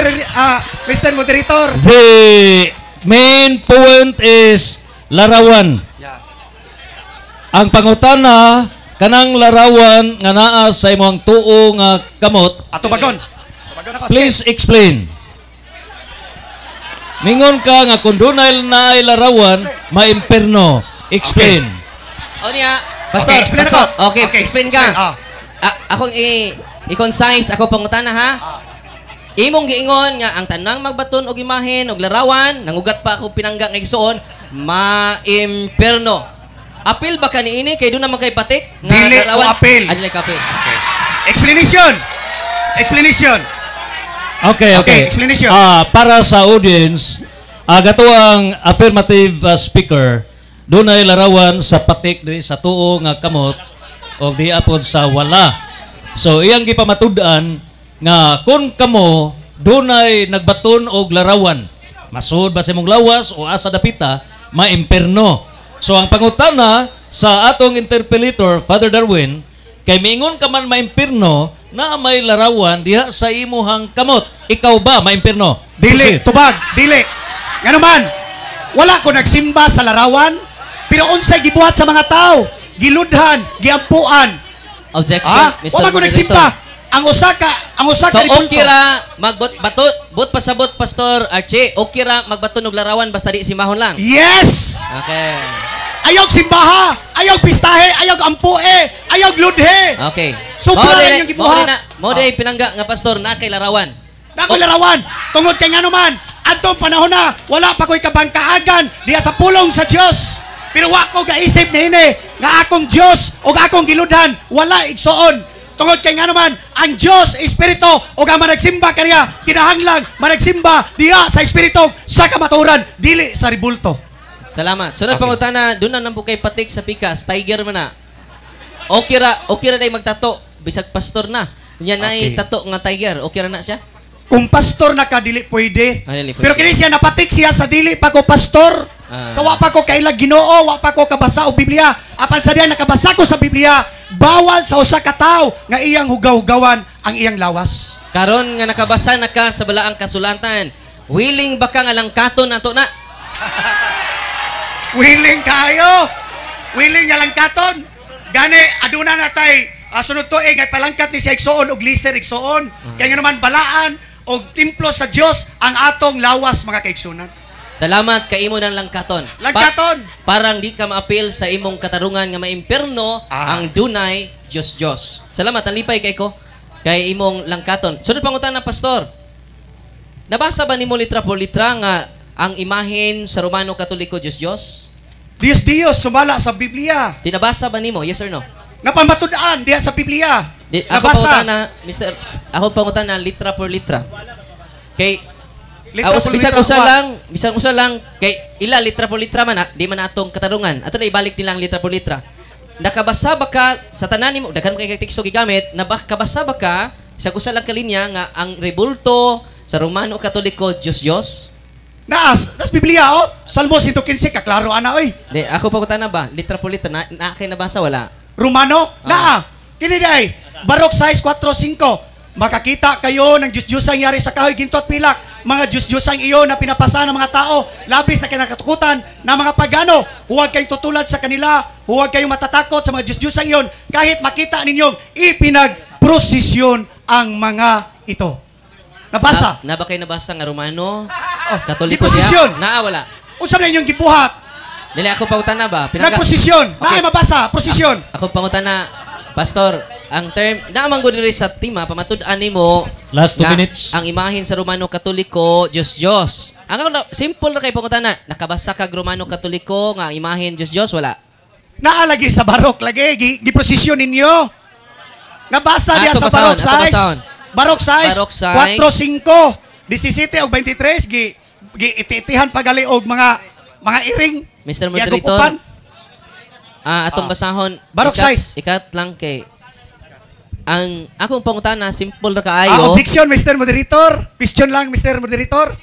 Mr. Moderator. The main point is larawan. Yeah. Ang pangutana, kanang larawan nga naa sa imong tuo nga kamot, Tubagon ako. please explain. Mingon ka nga kung dunay na larawan, maimperno. Explain. O niya, Pastor, Okay, explain Pastor. ako. Okay, Okay, explain ka. explain, Akong i-concise, ako pangutana ha. Imong giingon nga ang tanang magbaton og imahen og larawan, nangugat pa ako pinangga nga igsuon, maimperno. Apil ba kaniini kay doon naman kay patik nga Dili ko larawan? apil. Dili ka apil. Okay. Explanation. Okay. Explanation. Para sa audience, gato ang affirmative speaker, doon ay larawan sa patik diri sa tuo nga kamot o di apod sa wala. So iyang gipamatud-an nga kung kamo doon ay nagbaton og larawan, masud ba sa imong lawas o asa dapita, maimperno. So ang pangutana sa atong interpolator, Father Darwin, kay miingon ka man maimperno na may larawan diha sa imuhang kamot. Ikaw ba maimperno? Dili, tubag, dili. Nga naman, wala ko nagsimba sa larawan, pero unsay gibuhat sa mga tao, giludhan, giampuan. Objection, Mr. Wala ko Moderator. nagsimba. Ang usa So, ka ni punto. okay ra magbot pasabot, Pastor Archie. Okay ra magbaton og larawan basta di simahon lang. Yes! Okay. Ayog simbaha, ayog pistahe, ayog ampue, ayog ludhe. Okay. Sobra lang yung gibuhat. Mo day pinangga nga pastor na kay larawan. Dako larawan, tungod kay nga naman, atong panahon na, wala pa ko'y kabangkaagan diya sa pulong sa Diyos. Pero wa ko gaisip na ini nga akong Dios o akong giludhan wala igsoon. Tungod kay nga naman ang Dios espiritu o nga managsimba kaniya kinahanglang managsimba diha sa espiritu sa kamaturan dili sa ribulto. Salamat. Sunod pangutana, doon na nang kay patik sa pikas, tiger man na. Okay ra day magtato, bisag pastor na. Nya nay tato nga tiger, okay ra na siya? Kung pastor na ka, dili pwede. Dili pwede. Pero kini siya napatik siya sa dili pa ko pastor. Sa wa pa ko kailag Ginoo, wa pa ko kabasa og Biblia. Apan sa diyan nakabasa ko sa Biblia, bawal sa usa ka tawo nga iyang hugaw-hugawan ang iyang lawas. Karon nga nakabasa na ka sa balaang kasulatan, willing ba ka nga langkaton ato na? Willing kayo. Willing nga langkaton. Gani aduna na tay sunod tuig ay palangkat ni siya igsoon og liser igsoon. Kaya nga naman balaan og templo sa Dios ang atong lawas mga kaigsunan. Salamat kay imo ng langkaton. Langkaton. Parang di ka maapil sa imong katarungan nga maimperno ang dunay Diyos. Salamat ang lipay kay ko kay imong langkaton. Sunod pangutana pastor. Nabasa ba nimo litra por litra nga ang imahen sa Romano Katoliko Diyos? Dios sumala sa Biblia. Di nabasa ba nimo? Yes or no? Napamatudaan diha sa Biblia. Nabasa na Mr. Ako pangutana litra por litra. Kay bisag usa lang kay ila litra por litra man di man atong katarungan. Ato na ibalik nilang litra por litra. Nakabasa ba ka sa tanan nimo daghan kay teksto gigamit, nakabasa ba ka sa usa lang ka linya nga ang rebulto sa Romano Katoliko Diyos? Naas Biblia Salmo 115 kaklaro ana oy. Di ako pangutana ba litra por litra na kay nabasa wala? Romano kini day Barok 6:4-5. Makakita kayo ng Diyos-Diyosang yari sa kahoy ginto at pilak, mga Diyos-Diyosang iyo na pinapasa ng mga tao, labis na kinakatukutan ng mga pagano. Huwag kayong tutulad sa kanila, huwag kayong matatakot sa mga Diyos-Diyosang iyon, kahit makita ninyong ipinagprosesyon ang mga ito. Nabasa? Na ba kayo nabasa nga Romano? Katoliko Diposisyon. siya? Wala. Usap na inyong gibuhat. Dili ako pangutana ba? Nagposisyon. Okay. Mabasa. Prosesyon. Ako pangutana, Pastor, ang term, naamang ko diri sa tima, pamatud-an nimo last 2 minutes. Ang imahin sa Romano Katoliko, Diyos. Ang simple na kay pangutana, nakabasa kag Romano Katoliko nga ang imahin Diyos, wala? Naalagi sa barok lagi, giprosesyon ninyo. Nabasa diya sa barok size. Barok size 4:5, 17 ug 23 giititihan pagali og mga iring. Mr. Moderator. Atong basahon. Barok size. Ikat lang kay ang akong pangutana simple ra kaayo. Objection Mr. Moderator. Question lang Mr. Moderator.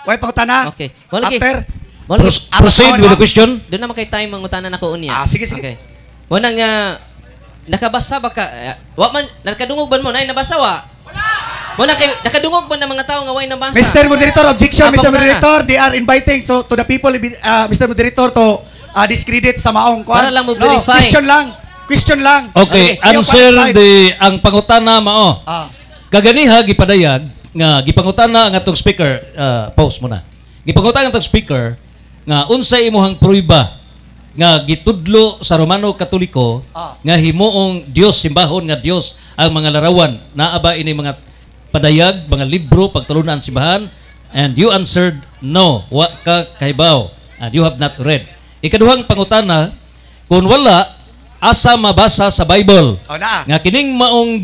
Way pangutana. Okay. After proceed with the question. Doon naman kay time mangutana nako unya. Sige. Okay. Wala nga nakabasa ba ka? Wa man nakadungog ban mo nay nabasa wa? Wala kay nakadungog ba ng mga tao nga way nabasa? Mr. Moderator, objection Mr. Moderator. They are inviting to the people Mr. Moderator to discredit sa maong kwan. Para lang mo verify. Question lang. Okay, answer ang pangutana mao. Kaganiha gipadayag nga gipangutana ang atong speaker, pause muna. Gipangutana ang atong speaker nga unsay imong pruiba nga gitudlo sa Romano Katoliko nga himuong Dios simbahon nga Dios ang mga larawan naa ba ini mga padayag, mga libro pagtulunan simbahan? And you answered no, wa ka kahibaw and you have not read. Ikaduhang pangutana, kung wala, asa mabasa sa Bible nga kining maong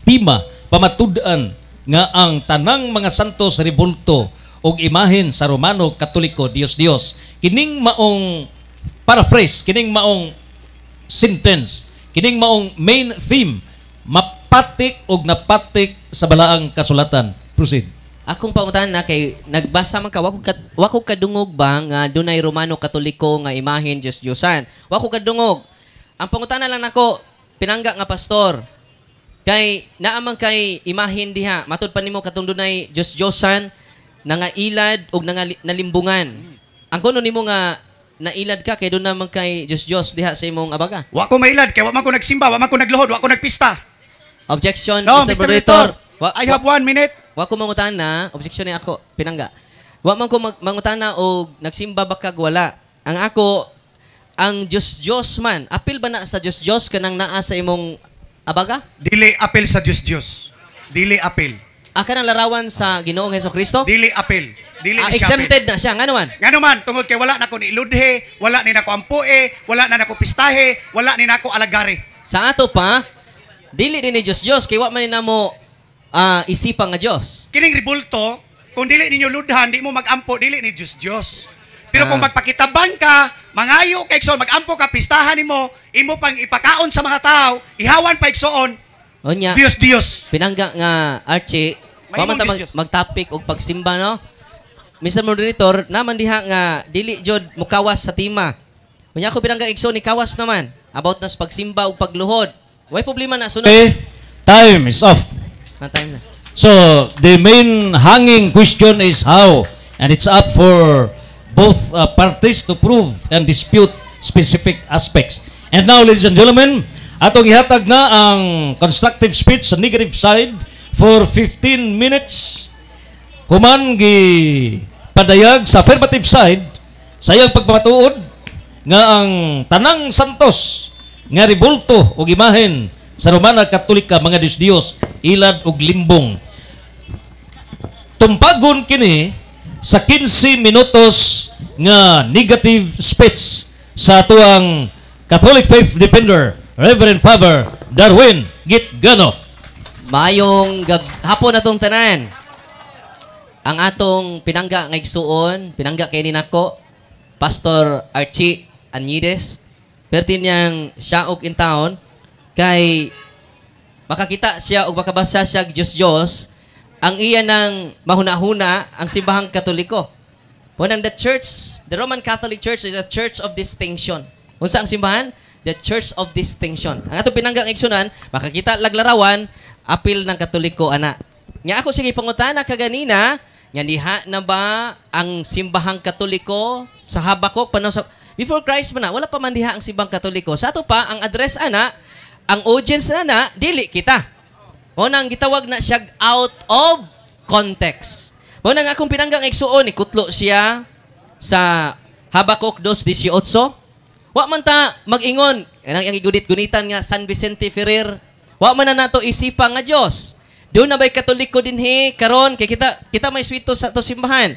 tima pamatud-an nga ang tanang mga santos rebulto og imahen sa Romano Katoliko Dios. Kining maong paraphrase, kining maong sentence, kining maong main theme, mapatik og napatik sa balaang kasulatan. Proceed. Akong pangutahan na kay nagbasa man ka wako kadungog ba nga dunay Romano Katoliko nga imahen Diyos-Diyosan. Wako kadungog. Ang pangutahan lang nako pinangga nga pastor. Kay naamang kay imahen diha matud pa nimo katong dunay Diyos-Diyosan nga ilad og nalimbungan. Ang kuno nimo nga nailad ka kay doon naman kay Diyos diha sa imong abaga. Wa ko mailad kay wa man ko nagsimba, wa man ko nagluhod, wa ko nagpista. Objection, no, Mr. Moderator. I have 1 minute. Wa ko mangutana, objection ni ako, pinangga. Wa man ko mangutana og nagsimba ba kag wala. Ang ako, ang Diyos man, apil ba na sa Diyos kanang naa sa imong abaga? Dili apil sa Diyos. Dili apil. Aka ng larawan sa Ginoong Hesukristo? Dili apil. Dili ni siya Exempted na siya. Nga naman. Nga naman, tungod kay wala na ko ni iludhe, wala ni nako ampue, wala na nako pistahe, wala ni nako alagari. Sa ato pa, dili din ni Diyos. Kaya wa man namo isipang nga Diyos. Kining ribulto, kung dili ninyo ludhan, di mo magampo, dili ni Diyos. Pero kung magpakitabang ka, mangayo kay igsoon, magampo ka, pistahan nimo, imo pang ipakaon sa mga tao, ihawan pa igsoon, Onya, Diyos. pinangga nga Archie, wa man ta Diyos. mag-topic og pagsimba, no? Mr. Moderator, naman diha nga dili jud mukawas sa tima. Unya ako pinangga igsoon ni kawas naman about nas pagsimba ug pagluhod. Way problema na sunod. Okay, time is off. Ang time na. So, the main hanging question is how, and it's up for both parties to prove and dispute specific aspects. And now, ladies and gentlemen, atong ihatag na ang constructive speech sa negative side for 15 minutes. Human gi padayag sa affirmative side sa iyang pagpamatuod nga ang tanang santos nga ribulto o imahen sa Romana Katolika mga Diyos, ilad ug limbong. Tumpagon kini sa 15 minutos nga negative speech sa atuang Catholic Faith Defender, Reverend Father Darwin Gitgano. Mayong hapon atong tanan. Ang atong pinangga nga igsuon, pinangga kay ni nako, Pastor Archie Anides, pertin niyang siya og in town, kay makakita siya o makabasa siya Diyos, ang iya ng mahuna-huna ang simbahang Katoliko. Unang the Roman Catholic Church is a church of distinction. Unsa ang simbahan? The Church of Distinction. Ang atong pinanggang igsunan, makakita laglarawan, apil ng Katoliko, ana. Nga ako sige pangutana kaganina, nga diha na ba ang simbahang Katoliko sa Habakuk, before Christ pa na, wala pa man diha ang simbahang Katoliko. Sa ato pa, ang address ana, ang audience na dili kita. Mo nang gitawag na siya out of context. Mo nang akong pinanggang igsuon, ikutlo siya sa Habakuk 2:18. Wa man ta mag-ingon, ang igudit-gunitan nga San Vicente Ferrer. Wa man na nato isipang nga Dios. Doon na ba'y Katoliko dinhi karon kay kita may swito sa to simbahan.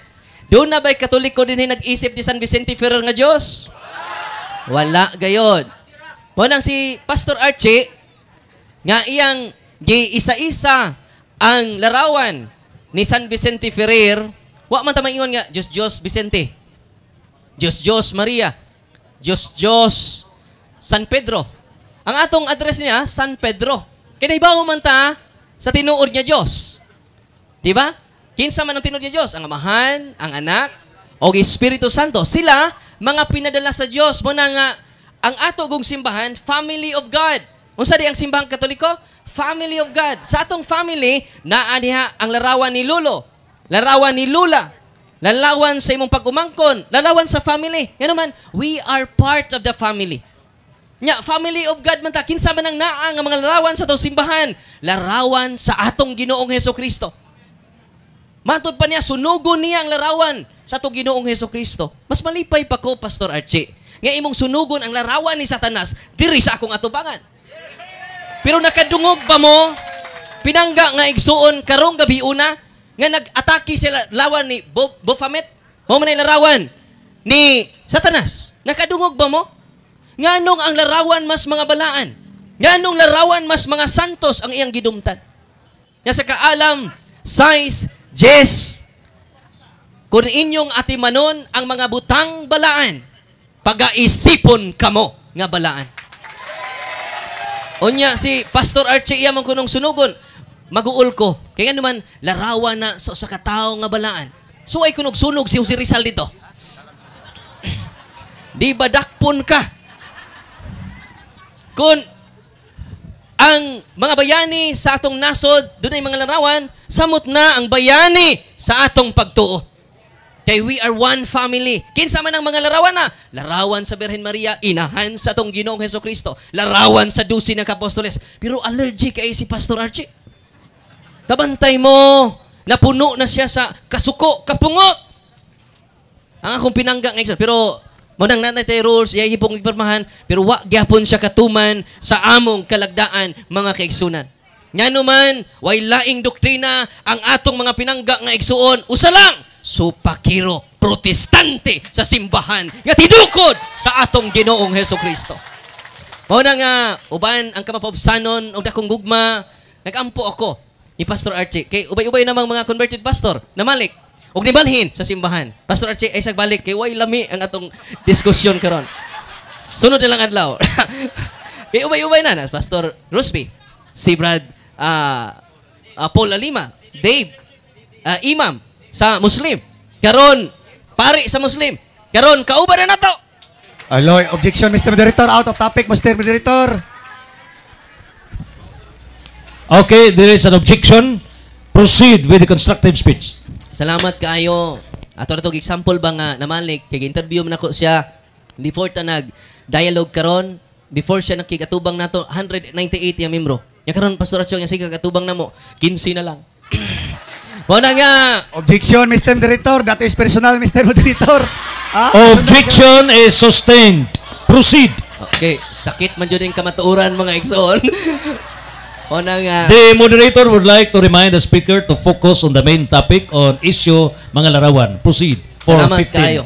Doon na ba'y Katoliko dinhi nag-isip di San Vicente Ferrer nga Dios? Wala gayod. Mo nang si Pastor Archie nga iyang gi-isa-isa ang larawan ni San Vicente Ferrer, wa man ta maingon nga Diyos Vicente. Diyos Maria. Diyos San Pedro. Ang atong address niya San Pedro. Kaya ibaw man ta sa tinuod niya Diyos. Di ba? Kinsa man ang tinuod niya Diyos? Ang Amahan, ang Anak, o Espiritu Santo. Sila mga pinadala sa Diyos. Mo na nga ang ato gong simbahan, family of God. Unsa di ang simbahang Katoliko? Family of God. Sa atong family, naa diha ang larawan ni Lolo, larawan ni Lula, larawan sa imong pag-umangkon, larawan sa family. Yan naman, we are part of the family. Nya, family of God man ta. Kinsa man ang naa nga mga larawan sa atong simbahan? Larawan sa atong Ginoong Hesukristo. Matod pa niya, sunugon niya ang larawan sa atong Ginoong Hesukristo. Mas malipay pa ko, Pastor Archie, nga imong sunugon ang larawan ni Satanas diri sa akong atubangan. Pero nakadungog pa mo, pinangga nga igsuon karong gabi una, nga nag-atake sila lawan ni Baphomet. Mo man larawan ni Satanas. Nakadungog ba mo? Nganong ang larawan mas mga balaan? Nganong larawan mas mga santos ang iyang gidumtan? Nga sa kaalam, size, Jess, kung inyong atimanon ang mga butang balaan, pag-aisipon kamo nga balaan. Unya si Pastor Archie iyamang kunong sunugon, maguol ko. Kaya naman, larawan na sa katao nga balaan. So ay kunog sunog si Jose Rizal dito. Di ba dakpon ka? Kung ang mga bayani sa atong nasod, doon ay mga larawan, samot na ang bayani sa atong pagtuo. Kay we are one family. Kinsa man ang mga larawan na? Larawan sa Birhen Maria, inahan sa atong Ginoong Hesukristo. Larawan sa 12 ng Apostoles. Pero allergic kay si Pastor Archie. Kabantay mo, napuno na siya sa kasuko, kapungot. Ang akong pinangga ngayon. Pero, munang nanay tayo rules, iya ipong ipirmahan, pero wa gyapon siya katuman sa among kalagdaan, mga kaigsunan. Ngano man way laing doktrina ang atong mga pinangga nga igsuon, usa lang, supakiro protestante sa simbahan nga tidukod sa atong Ginoong Hesukristo. Mao na nga uban ang kamapaubsanon og dakong gugma, nagampo ako ni Pastor Archie kay ubay-ubay namang mga converted pastor namalik og nibalhin sa simbahan. Pastor Archie ay sagbalik kay way lami ang atong diskusyon karon. Sunod na lang adlaw. Kay ubay-ubay na Pastor Rusby, si Brad Paul Alima, Dave, imam sa Muslim. Karon pari sa Muslim. Karon kauban na nato. Aloy, objection, Mr. Moderator. Out of topic, Mr. Moderator. Okay, there is an objection. Proceed with the constructive speech. Salamat kaayo. Ato na itong example ba nga namalik, kaya interview man ako siya before ta nag-dialogue karon, before siya nakigatubang nato, 198 yung membro. Yung karon, pastorasyon, yung sige katubang na mo, 15 na lang. Muna nga. Objection, Mr. Moderator. That is personal, Mr. Moderator. Objection is sustained. Proceed. Okay, sakit man dyan yung kamatuuran mga igsoon. Muna nga. The moderator would like to remind the speaker to focus on the main topic on issue mga larawan. Proceed for Salamat 15 kayo.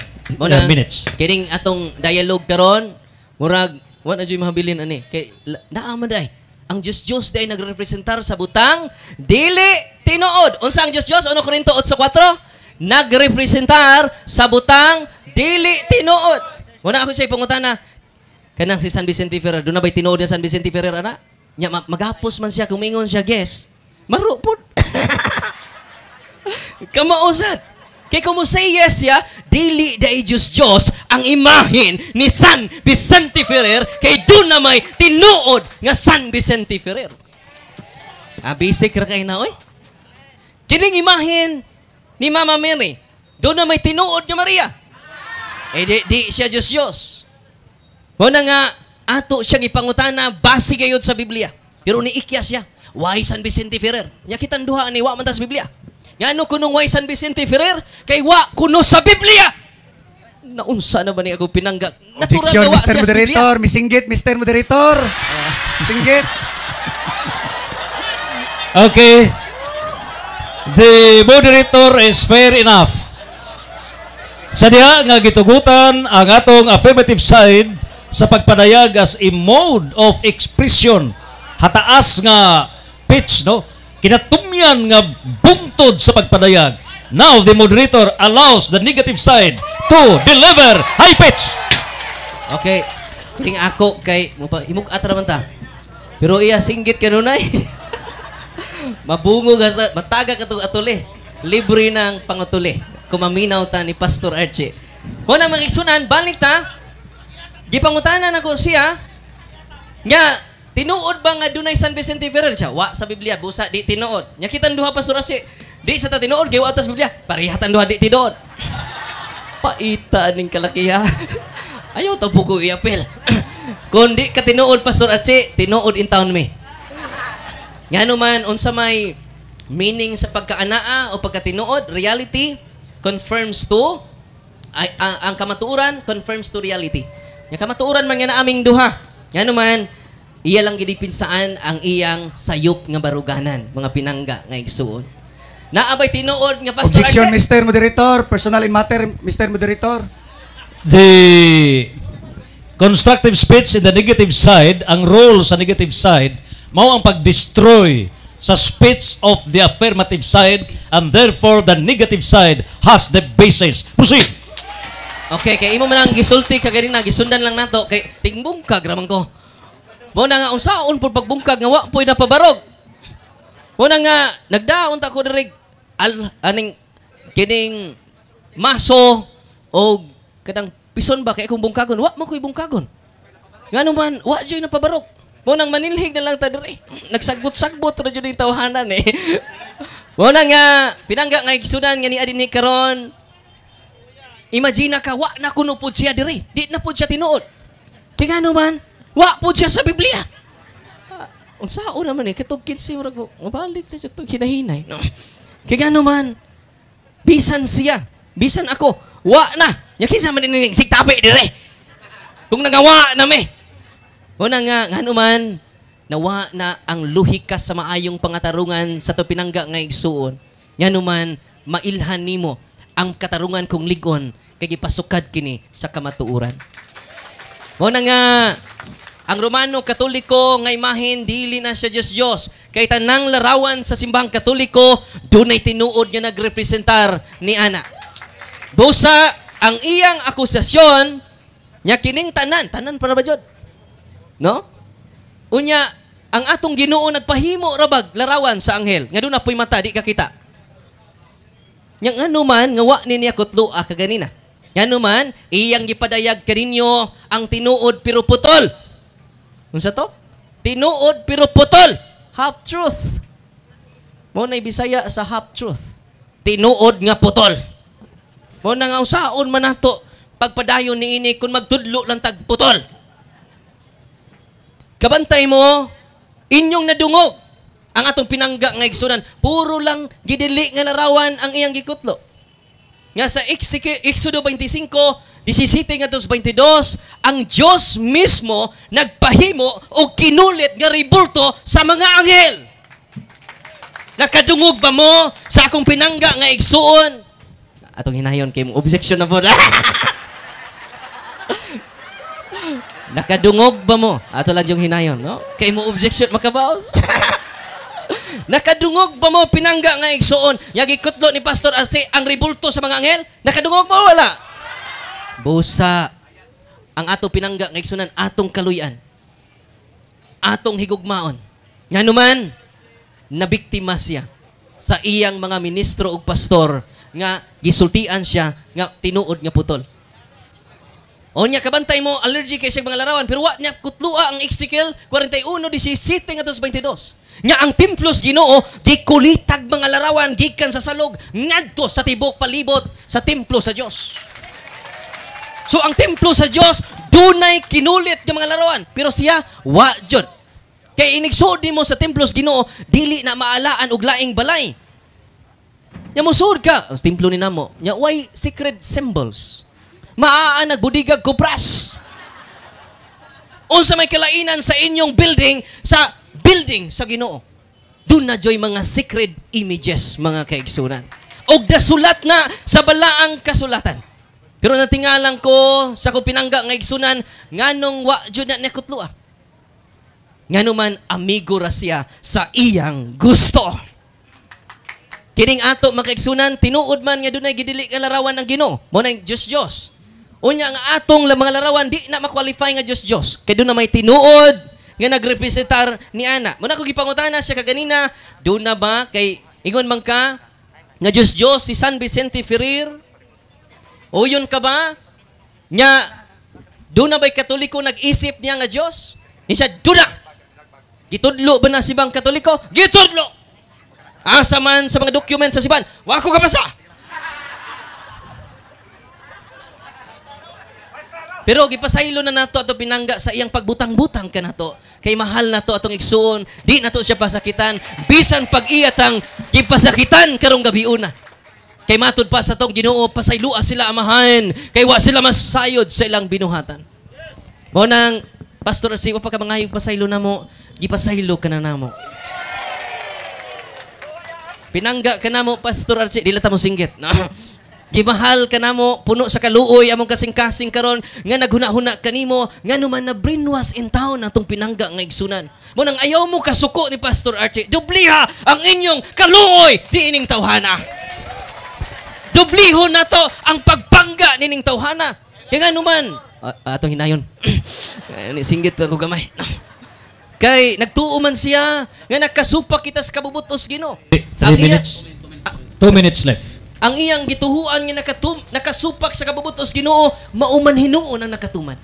minutes. Kining atong dialogue karon, murag, wala na dyan mahabilin ani. Kay, naaman day. Ang Diyos day nagrepresentar sa butang, dili tinuod. Unsa ang Diyos? 1 Corinto 8:4, nagrepresentar sa butang, dili tinuod. Wala ako siya ipangutana, kanang si San Vicente Ferrer, doon na ba'y tinuod niya San Vicente Ferrer, ana? Nya, maghapos man siya, kumingon siya, guess. Marupod. Kamausad. Kay kung mo say yes siya, dili day Diyos ang imahin ni San Vicente Ferrer, kay doon na may tinuod nga San Vicente Ferrer. Basic ra kay na, oy. Kining imahin ni Mama Mary, doon na may tinuod nga Maria. Di siya Diyos. Muna nga, ato siyang ipangutana, base gayod sa Biblia. Pero niikya siya, why San Vicente Ferrer? Nya kitang duha ni wa man ta sa Biblia. Ngano kunong why San Vicente Ferrer? Kay wa kuno sa Biblia. Naunsa na ba ni ako pinangga? Objection, Mr. Moderator. Misinggit, Mr. Moderator. Misinggit. Okay. The moderator is fair enough. Sa diha nga gitugutan ang atong affirmative side sa pagpadayag as a mode of expression. Hataas nga pitch, no? Kinatumyan nga bungtod sa pagpadayag. Now, the moderator allows the negative side to deliver high pitch. Okay. Kining ako kay himug atraman ta. Pero iya singgit kanunay. Mabungog sa mataga katong atuli. Libre ng pangutuli. Kumaminaw ta ni Pastor Archie. Muna mga igsunan, balik ta. Gipangutanan ako siya nga tinuod ba nga dunay San Vicente Ferrer siya? Wa sa Biblia, busa di tinuod. Nya kitang duha Pastor Archie, di sa ta tinuod kay wa ta sa Biblia. Parihatan duha di tinuod. Paita ning kalakiha. Ayaw ta puko iapil. Kung di ka tinuod Pastor Archie, tinuod in town me. Ngano man unsa may meaning sa pagkaanaa o pagkatinuod, reality confirms to ang kamatuoran confirms to reality. Yung kamatuoran man nga na aming duha. Ngano man iya lang gidipinsaan ang iyang sayop nga baruganan, mga pinangga nga igsuon. Naabay tinuod nga Pastor Objection, Archie. Mr. Moderator. Personal in matter, Mr. Moderator. The constructive speech in the negative side, ang role sa negative side, mao ang pag-destroy sa speech of the affirmative side, and therefore the negative side has the basis. Proceed. Okay, kay imo man lang gisulti ka ganina, gisundan lang nato kay tingbungkag raman ko. Mo na nga unsaon pud pagbungkag nga wa poy napabarog. Mo na nga nagdaon ta ko diri aning kining maso o kadang pison ba kay akong bungkagon, wa man koy bungkagon. Ngano man wa joy napabarog. Mo nang manilhig na lang ta diri. Nagsagbot-sagbot ra jud yung tawhanan eh. Mo na nga pinangga nga igsunan nga ni adinhi karon. Imagine ka wa na kuno pud siya diri. Di na pud siya tinuod. Kay ngano man wa pud siya sa Biblia. Unsaon naman eh katong 15 murag mabalik na jud hinahinay. No. Kay ngano man bisan siya, bisan ako, wa na. Nya kinsa man ini sigtabi diri. Kung nagawa na me. Una nga, ngano man, nawa na ang luhikas sa maayong pangatarungan sa to pinangga nga igsuon. Yanuman mailhan nimo ang katarungan kong ligon kay gipasukad kini sa kamatuoran. Mo na nga ang Romano Katoliko nga imahin dili na siya Diyos. Kay tanang larawan sa simbahang Katoliko dunay tinuod nga nagrepresentar ni ana. Busa ang iyang akusasyon nya kining tanan para ba jud? No? Unya ang atong Ginoo nagpahimo rabag larawan sa anghel nga doon apoy mata di ka kita. Yang anuman nga wa ni niya kutloa kaganina. Yan anuman iyang gipadayag kaninyo ang tinuod pero putol. Unsa to? Tinuod pero putol. Half truth. Mo na Bisaya sa half truth. Tinuod nga putol. Mo na nga usaon man nato pagpadayon niini kung magtudlo lang tag putol. Kabantay mo inyong nadungog ang atong pinangga nga igsunan. Puro lang gidili nga larawan ang iyang gikutlo. Nga sa Exodo 25, 17 nga 22, ang Diyos mismo nagpahimo o kinulit nga ribulto sa mga anghel. Nakadungog ba mo sa akong pinangga nga igsuon? Atong hinayon kay mong objection na po. Nakadungog ba mo? Ato lang yung hinayon, no? Kay mo objection makabaos. Nakadungog ba mo pinangga nga igsuon? Yagi kutlo ni Pastor Arce ang ribulto sa mga anghel? Nakadungog mo wala? Busa ang ato pinangga nga igsunan atong kaluyan. Atong higugmaon. Nganuman nabiktima siya sa iyang mga ministro ug pastor nga gisultian siya nga tinuod nga putol. O niya kabantay mo allergy kay sa mga larawan pero wa niya kutlua ang Ezekiel 41:17 nga 22. Nga ang templos Ginoo gikulitag mga larawan gikan sa salog ngadto sa tibok palibot sa templo sa Dios. So ang templo sa Dios dunay kinulit nga mga larawan pero siya wa jud. Kay inigsud mo sa templos Ginoo dili na maalaan og laing balay. Nya musud ka sa templo ni namo. Nya why secret symbols? Maaan nagbudigag kupras. Unsa may kalainan sa inyong building sa Ginoo. Doon na joy mga secret images mga kaigsunan. Og dasulat na sa balaang kasulatan. Pero natingalan ko sa kong pinangga nga igsunan nganong wa jud na nekutloa. Nganuman amigo ra siya sa iyang gusto. Kining ato mga kaigsunan tinuod man nga dunay gidili nga larawan ng Ginoo. Mo na Diyos. Unya nga atong mga larawan di na ma-qualify nga Diyos. Kay doon na may tinuod nga nagrepresentar ni ana. Muna ko gipangutana siya kaganina, doon na ba kay ingon man ka nga Diyos si San Vicente Ferrer? O yun ka ba? Nya doon na ba'y Katoliko nag-isip niya nga Diyos? Ni siya, doon na! Gitudlo ba na si bang Katoliko? Gitudlo! Asa man sa mga document sa siban, wako ka basa! Pero gipasaylo na nato ato pinangga sa iyang pagbutang-butang kanato. Kay mahal nato atong igsuon, di nato siya pasakitan, bisan pag-iyatang gipasakitan karong gabi una. Kay matud pa sa tong Ginoo pasaylua sila amahan, kay wa sila masayod sa ilang binuhatan. Mo nang Pastor Arce, wa pa ka mangayog pasaylo namo, gipasaylo ka na namo. Pinangga ka namo Pastor Arce, dili ta mo singgit. Gimahal ka namo, puno sa kaluoy among kasing-kasing karon nga naghuna-huna kanimo nga numan na brainwash in town atong pinangga nga igsunan. Mo nang ayaw mo kasuko ni Pastor Arce, dubliha ang inyong kaluoy di ining tawhana. Dublihon nato ang pagpangga nining tawhana. Kaya nga numan, atong hinayon. Singgit ako gamay. Kay nagtuo man siya nga nakasupak kita sa kabubutos Ginoo. 3 minutes. 2 minutes left. Ang iyang gituhuan nga nakasupak sa kabubutos Ginoo mauman hinuon ang nakatuman.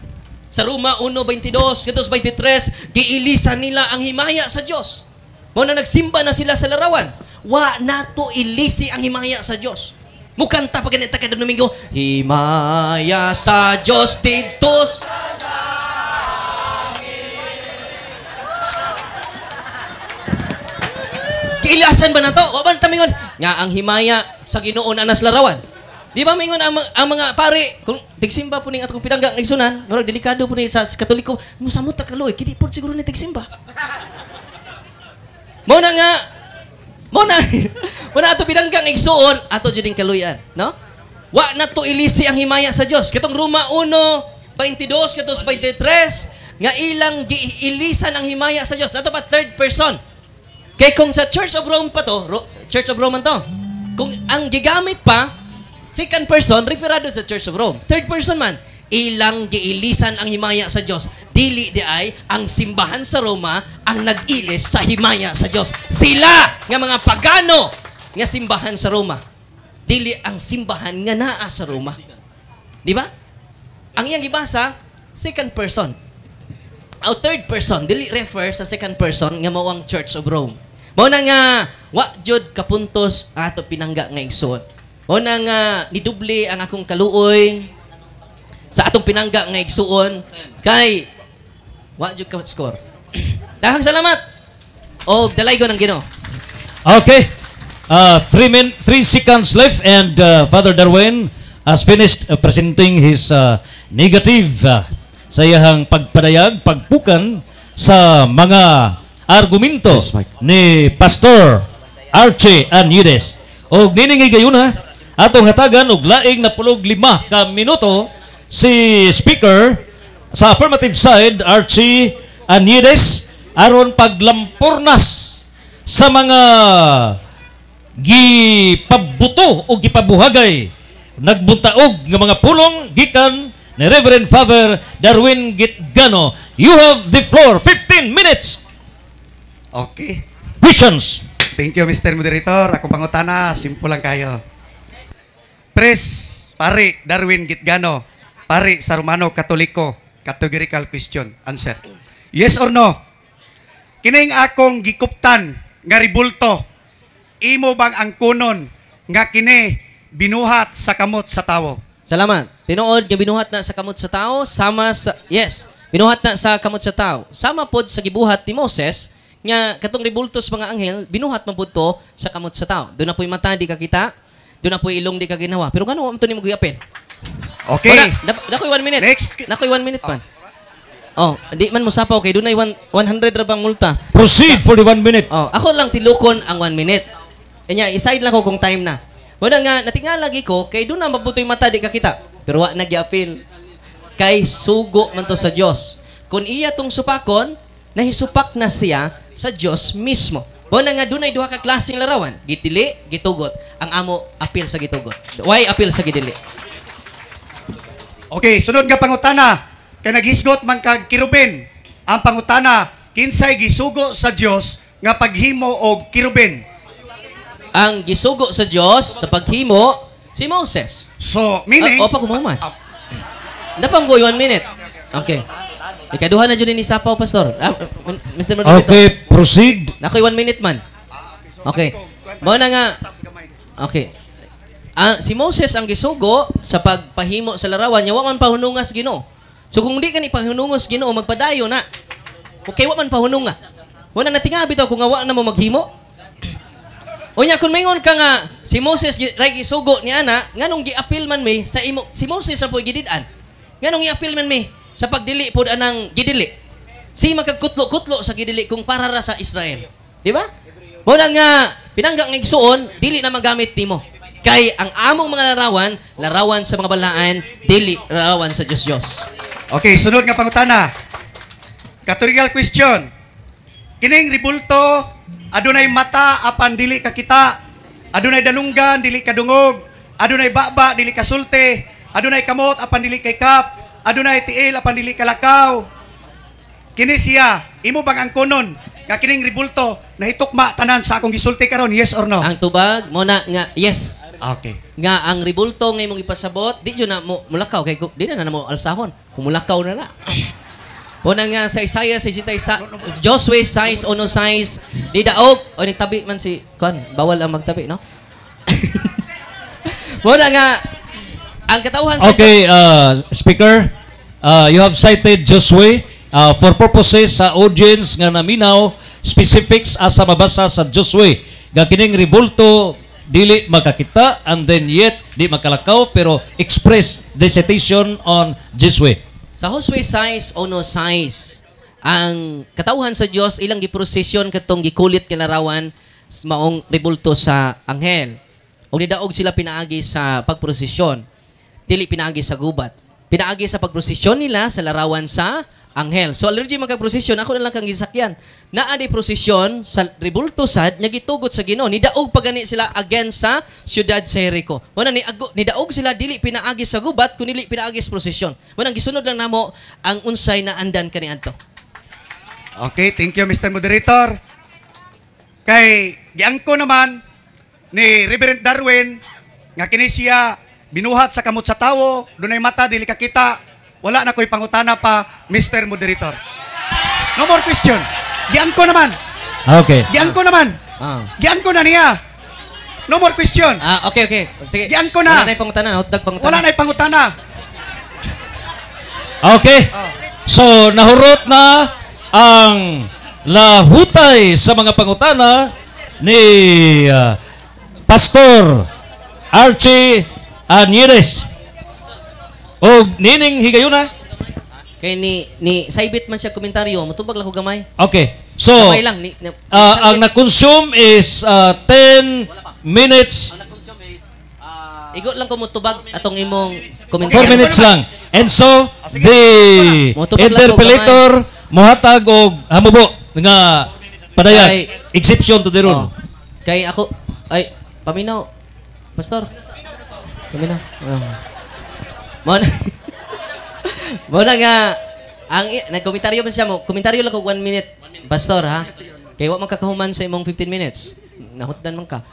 Sa Roma 1:22 hanggang 23 giilisan nila ang himaya sa Dios. Mao na nagsimba na sila sa larawan. Wa nato ilisi ang himaya sa Dios. Mukanta pa ganita kada Domingo, himaya sa Dios tidtos. Kiilasan ba na to? O ba tamingon? Nga ang himaya sa Ginoo na nas larawan. Di ba mingon ang mga pare, kung tigsimba po ning atong pinangga ng igsunan, murag delikado po ni sa Katoliko, musamot ta kaloy, kidi po siguro ni tigsimba. Mo na nga, mo na ato pinangga ng igsuon, ato jud kaluyan, no? Wa na to ilisi ang himaya sa Dios. Kitong Roma 1:22 katos 23 nga ilang giilisan ang himaya sa Dios. Ato pa third person. Kay kung sa Church of Rome pa to, Church of Rome man to. Kung ang gigamit pa second person, referado sa Church of Rome. Third person man, ilang giilisan ang himaya sa Dios. Dili di ay ang simbahan sa Roma ang nag-ilis sa himaya sa Dios. Sila nga mga pagano nga simbahan sa Roma. Dili ang simbahan nga naa sa Roma. Di ba? Ang iyang gibasa, second person. O third person, dili refer sa second person nga mao ang Church of Rome. Mao na nga wa jud kapuntos ato pinangga nga igsoon. Mao na nga niduble ang akong kaluoy sa atong pinangga nga igsuon kay wa jud ka score. Dahang salamat. O dalay ko ng Ginoo. Okay. 3 seconds left, and Father Darwin has finished presenting his negative sa iyang pagpadayag, pagpukan sa mga argumento ni Pastor Archie Anyudes. O niningi gayon atong hatagan og laing na 15 ka minuto si Speaker sa affirmative side, Archie Anyudes, aron paglampurnas sa mga gipabuto o gipabuhagay nagbuntaog nga mga pulong gikan ni Reverend Father Darwin Gitgano. You have the floor. 15 minutes. Okay. Questions. Thank you, Mr. Moderator. Akong pangutana, simple lang kayo. Pres, pare Darwin Gitgano, pare sa Romano Katoliko, categorical question. Answer. Yes or no? Kining akong gikuptan nga ribulto, imo bang ang kunon nga kini binuhat sa kamot sa tawo? Salamat. Tinuod nga binuhat na sa kamot sa tao, sama sa yes, binuhat na sa kamot sa tao. Sama pod sa gibuhat ni Moses nga katong ribultos mga anghel, binuhat man pod to sa kamot sa tao. Doon na po'y mata di ka kita, doon na po'y ilong di ka ginawa. Pero kano am to nimo giyapil? Okay. Nakoy 1 minute. Next. Nakoy 1 minute man. Oh, di man mo sapaw kay dunay 100 ra bang multa. Proceed for the 1 minute. Oh, ako lang tilukon ang 1 minute. Kanya, iside lang ko kung time na. Wala nga, natinga lagi ko, kay doon na mabutoy mata, di ka kita. Pero wa nagyapil. Kay sugo man to sa Diyos. Kung iya tong supakon, nahisupak na siya sa Diyos mismo. Wala nga, doon ay duha ka klaseng larawan. Gitili, gitugot. Ang amo, apil sa gitugot. Why apil sa gidili? Okay, sunod nga pangutana. Kay naghisgot man kag kirubin. Ang pangutana, kinsay gisugo sa Diyos nga paghimo og kirubin? Ang gisugo sa Diyos sa paghimo, si Moses. So, meaning... Opa, kumuman. Napang boy, 1 minute. Okay. Ikaduha na dyan ni Sapaw, Pastor. Mr. Moderator. Okay, proceed. Nakoy 1 minute man. Okay. Mo na nga. Okay. Si Moses ang gisugo sa pagpahimo sa larawan niya, wa man pahunungas Ginoo. So kung di ka ni pahunungos Ginoo, magpadayo na. Okay, wa man pahununga. Wala na tingabi to kung wa na mo maghimo. Unya kung mingon ka nga si Moses ray gisugo ni ana, nganong giapil man mi sa imo si Moses sa poy gidid-an. Nganong giapil man mi sa pagdili pod anang gidili. Si magkakutlo-kutlo sa gidili kung para ra sa Israel. Di ba? Muna nga pinangga ng igsuon, dili na magamit nimo. Kay ang among mga larawan sa mga balaan, dili larawan sa Diyos. Okay, sunod nga pangutana. Categorical question. Kining ribulto, adunay mata apan dili ka kita, adunay dalunggan dili ka dungog, adunay baba dili ka sulti, adunay kamot apan dili kay kap, adunay tiil apan dili ka lakaw. Kini siya, imo bang ang kunon nga kining ribulto nahitukma tanan sa akong gisulti karon, yes or no? Ang tubag mo na nga yes. Okay. Nga ang ribulto nga imong ipasabot, di jud na mo mulakaw kay di na mo alsahon. Kumulakaw na na. Una nga sa Isaiah 66, Joshua 6, ono size, di daog, o ni tabi man si, bawal ang magtabi, no? Una nga, ang katauhan sa... Okay, Speaker, you have cited Joshua for purposes sa audience nga naminaw, specifics asa mabasa sa Joshua. Nga kining ribulto dili makakita, and then yet di makalakaw, pero express dissertation on Jiswe. Sa Josue 6 o no 6, ang katawhan sa Dios ilang giprosesyon katong gikulit kinarawan maong rebulto sa anghel. O nidaog sila pinaagi sa pagprosesyon. Dili pinaagi sa gubat. Pinaagi sa pagprosesyon nila sa larawan sa anghel. So allergy magkaprosesyon, ako na lang kang gisakyan. Naa di prosesyon sa rebulto sad nya gitugot sa Ginoo. Nidaog pa gani sila against sa siyudad sa Jericho. Wala nidaog sila dili pinaagi sa gubat kun dili pinaagi sa prosesyon. Wala gisunod lang namo ang unsay na andan kaniadto. Okay, thank you Mr. Moderator. Kay giangko naman ni Reverend Darwin nga kini siya binuhat sa kamot sa tawo, dunay mata dili kakita. Wala na ko'y pangutana pa, Mr. Moderator. No more question. Giyan ko naman. Okay. Giyan ko naman. Giyan ko na niya. No more question. Okay. Sige. Giyan ko na. Wala na pangutana, hotdog pangutana. Wala na pangutana. Okay. So, nahurot na ang lahutay sa mga pangutana ni Pastor Archie Anires. O nining higayuna? Kay ni saibit man siya komentaryo, mutubag lang ko gamay. Okay. So, gamay lang ang na-consume is 10 minutes. Igo lang ko mutubag atong imong komentaryo. 4 minutes lang. And so, the interpolator mohatag og hamubo nga padayag. Exception to the rule. Kay ako, ay, paminaw. Pastor. Paminaw. Muna nga, nagkomentaryo ba siya mo? Komentaryo lang ko 1 minute, Pastor, ha? Kaya wak magkakahuman sa imong 15 minutes. Nahutdan man ka.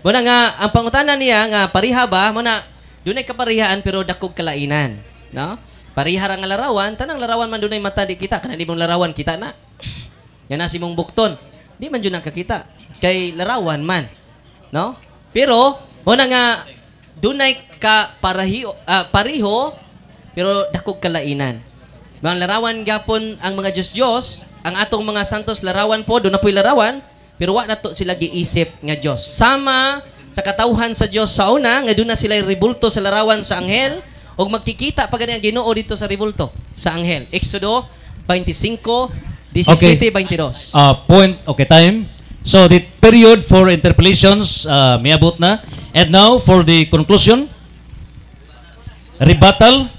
Muna nga, ang pangutana niya nga, pariha ba? Muna, doon ay kaparihaan pero dakog kalainan. No? Pariha nga larawan, tanang larawan man doon ay mata di kita. Kana di mong larawan, kita na. Yan na si mong bukton. Di man dyan nakakita. Kay larawan man. No? Pero, muna nga, dunay ka pariho pero dakog kalainan. Mga larawan gapon ang mga Diyos, ang atong mga santos larawan po, doon na po'y larawan, pero wa na to sila giisip nga Diyos. Sama sa katawhan sa Diyos sa una, nga doon na sila rebulto sa larawan sa anghel, o magkikita pa ganyan Ginoo dito sa rebulto sa anghel. Exodo 25:17-22. Point, okay, time. So, the period for interpolations, miabot na. And now, for the conclusion, rebuttal.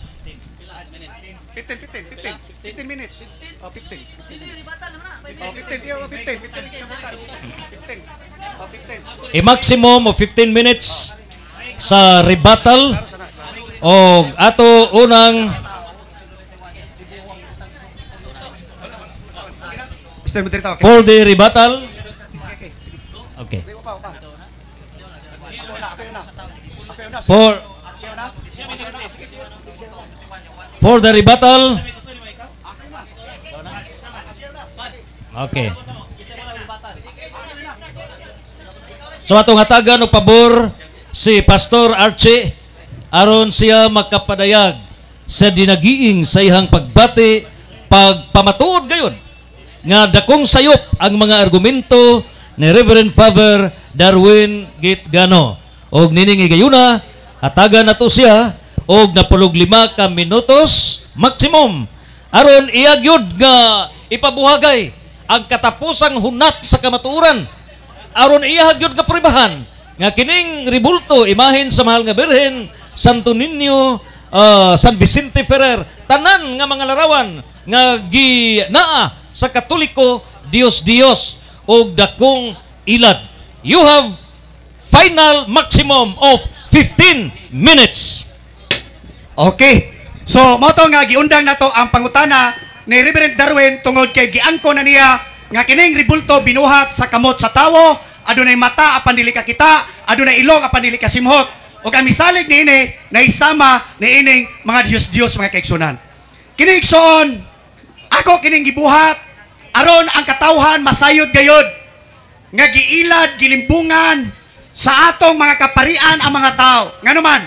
15 minutes. 15. 15. A maximum of 15 minutes sa rebuttal. O ato unang Mr. Moderator, okay. for the rebuttal. Okay. For the rebuttal. Okay. So atong hatagan og pabor si Pastor Archie aron siya makapadayag sa dinagiing sa iyang pagbati pagpamatuod gayon nga dakong sayop ang mga argumento ni Reverend Father Darwin Gitgano. Og nining gayuna hatagan nato siya og napulog 5 ka minutos maximum aron iyagyod nga ipabuhagay ang katapusang hunat sa kamatuoran aron iyagyod nga pribahan nga kining rebulto imahin sa mahal nga Birhen Santo Niño San Vicente Ferrer tanan nga mga larawan nga ginaa sa Katoliko Dios og dakong ilad. You have final maximum of 15 minutes. Okay. So, mo to nga giundang nato ang pangutana ni Reverend Darwin tungod kay giangko na niya nga kining rebulto binuhat sa kamot sa tawo, adunay mata apan dili ka kita, adunay ilong apan dili ka simhot. Ug ang misalig niini naisama niining mga Dios mga kaigsunan. Kini igsoon, ako kining gibuhat aron ang katawhan masayod gayod nga giilad gilimbungan sa atong mga kaparian ang mga tao. Nganuman,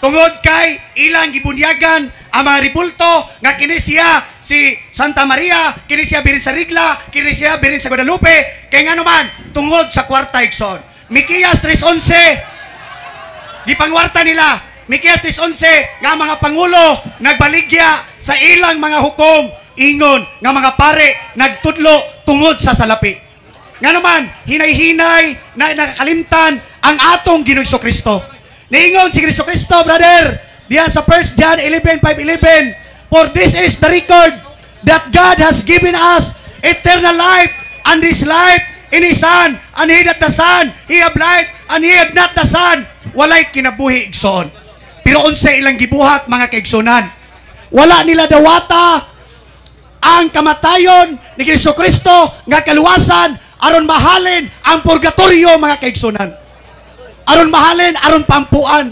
tungod kay ilang gibunyagan ang mga rebulto nga kini siya si Santa Maria, kini siya birin sa Rigla, kini siya birin sa Guadalupe, kay nganuman tungod sa kwarta igsoon. Mikiyas 3:11 gipangwarta nila. Mikiyas 3:11 nga mga pangulo nagbaligya sa ilang mga hukom, ingon nga mga pare nagtudlo tungod sa salapi. Nga naman hinay-hinay na nakakalimtan ang atong Ginoong Kristo. Niingon si Kristo, brother, diya sa 1 John 11:5-11, for this is the record that God has given us eternal life, and this life in His Son, and he that the Son, he have life, and he had not the Son, walay kinabuhi igsoon. Pero unsay ilang gibuhat mga kaigsunan, wala nila dawata ang kamatayon ni Kristo nga kaluwasan aron mahalin ang purgatorio mga kaigsunan. Aron mahalin, aron pampuan.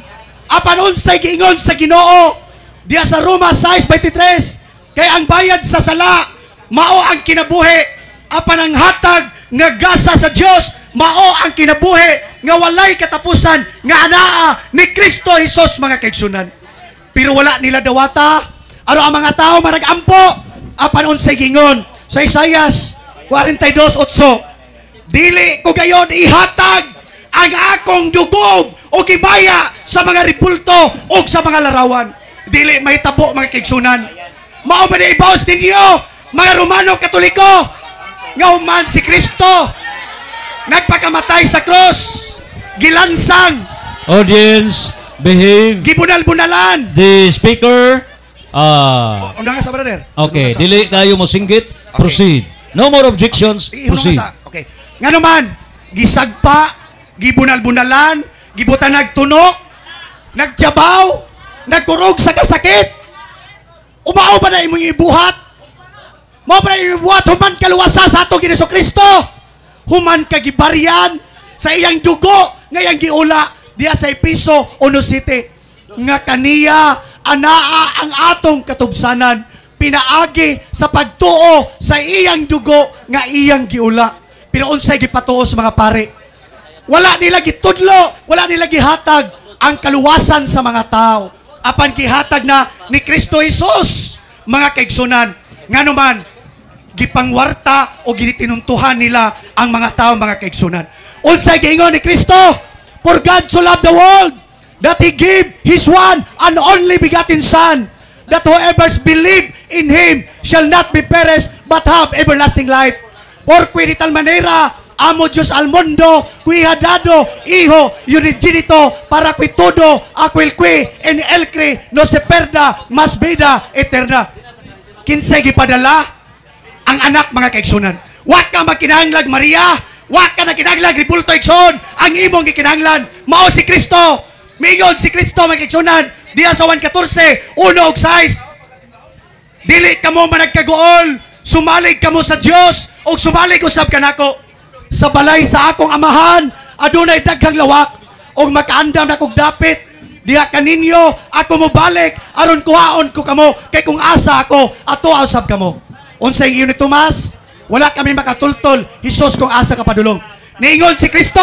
Apan unsay giingon sa Ginoo diya sa Roma 6:23, kay ang bayad sa sala mao ang kinabuhi, apan ang hatag nga gasa sa Dios mao ang kinabuhi nga walay katapusan nga anaa ni Kristo Jesus mga kaigsunan. Pero wala nila dawata aron ang mga tao maragampo. Apan unsay gingon sa Isaias 42:8, dili ko gayon ihatag ang akong dugog o gibaya sa mga ribulto o sa mga larawan. Dili may tabo mga kaigsunan. Mao ba na ibaos ninyo mga Romano Katoliko nga human si Kristo nagpakamatay sa cross, gilansang, audience, behave. Gibunal-bunalan. The speaker, Unda nga sa brother. okay, dili kayo mo singgit, proceed. No more objections, proceed. Okay. Nga naman, gisagpa, gibunal-bunalan, gibutan nagtunok, nagtiyabaw, nagkurog sa kasakit. Umao ba na imong ibuhat? Mao ba na imong ibuhat human kaluwasa sa atong Ginoong Kristo? Human kagibaryan sa iyang dugo nga iyang giula diya sa Episo 1:7 nga kaniya anaa ang atong katubsanan, pinaagi sa pagtuo sa iyang dugo nga iyang giula. Pero unsay gipatuo sa mga pare? Wala nila gitudlo, wala nila gihatag ang kaluwasan sa mga tao. Apan gihatag na ni Kristo Jesus mga kaigsunan. Nga naman gipangwarta o ginitinuntuhan nila ang mga tao mga kaigsunan. Unsay giingon ni Kristo? For God so loved the world that He gave His one and only begotten Son, that whoever believe in Him shall not be perished but have everlasting life. For qui de tal manera amo Dios al mundo, qui ha dado Hijo unigenito para qui todo aquel qui en él cree no se perda mas vida eterna. Kinsay gipadala ang anak mga kaigsunan. Wa ka makinahanglag Maria, wa ka na kinahanglag ribulto igsoon. Ang imong gikinahanglan mao si Kristo. Mingon si Kristo mga kaigsunan diya sa 1:14, 1:6. Dili kamo managkaguol, sumalig kamo sa Dios o sumalig usab kanako. Sa balay sa akong amahan adunay daghang lawak og makaandam na kog dapit. Diha kaninyo ako mobalik aron kuhaon ko kamo, kay kung asa ako ato usab kamo. Unsay ingon ni Tomas? Wala kami makatultol. Hesus kung asa ka padulong. Niingon si Kristo,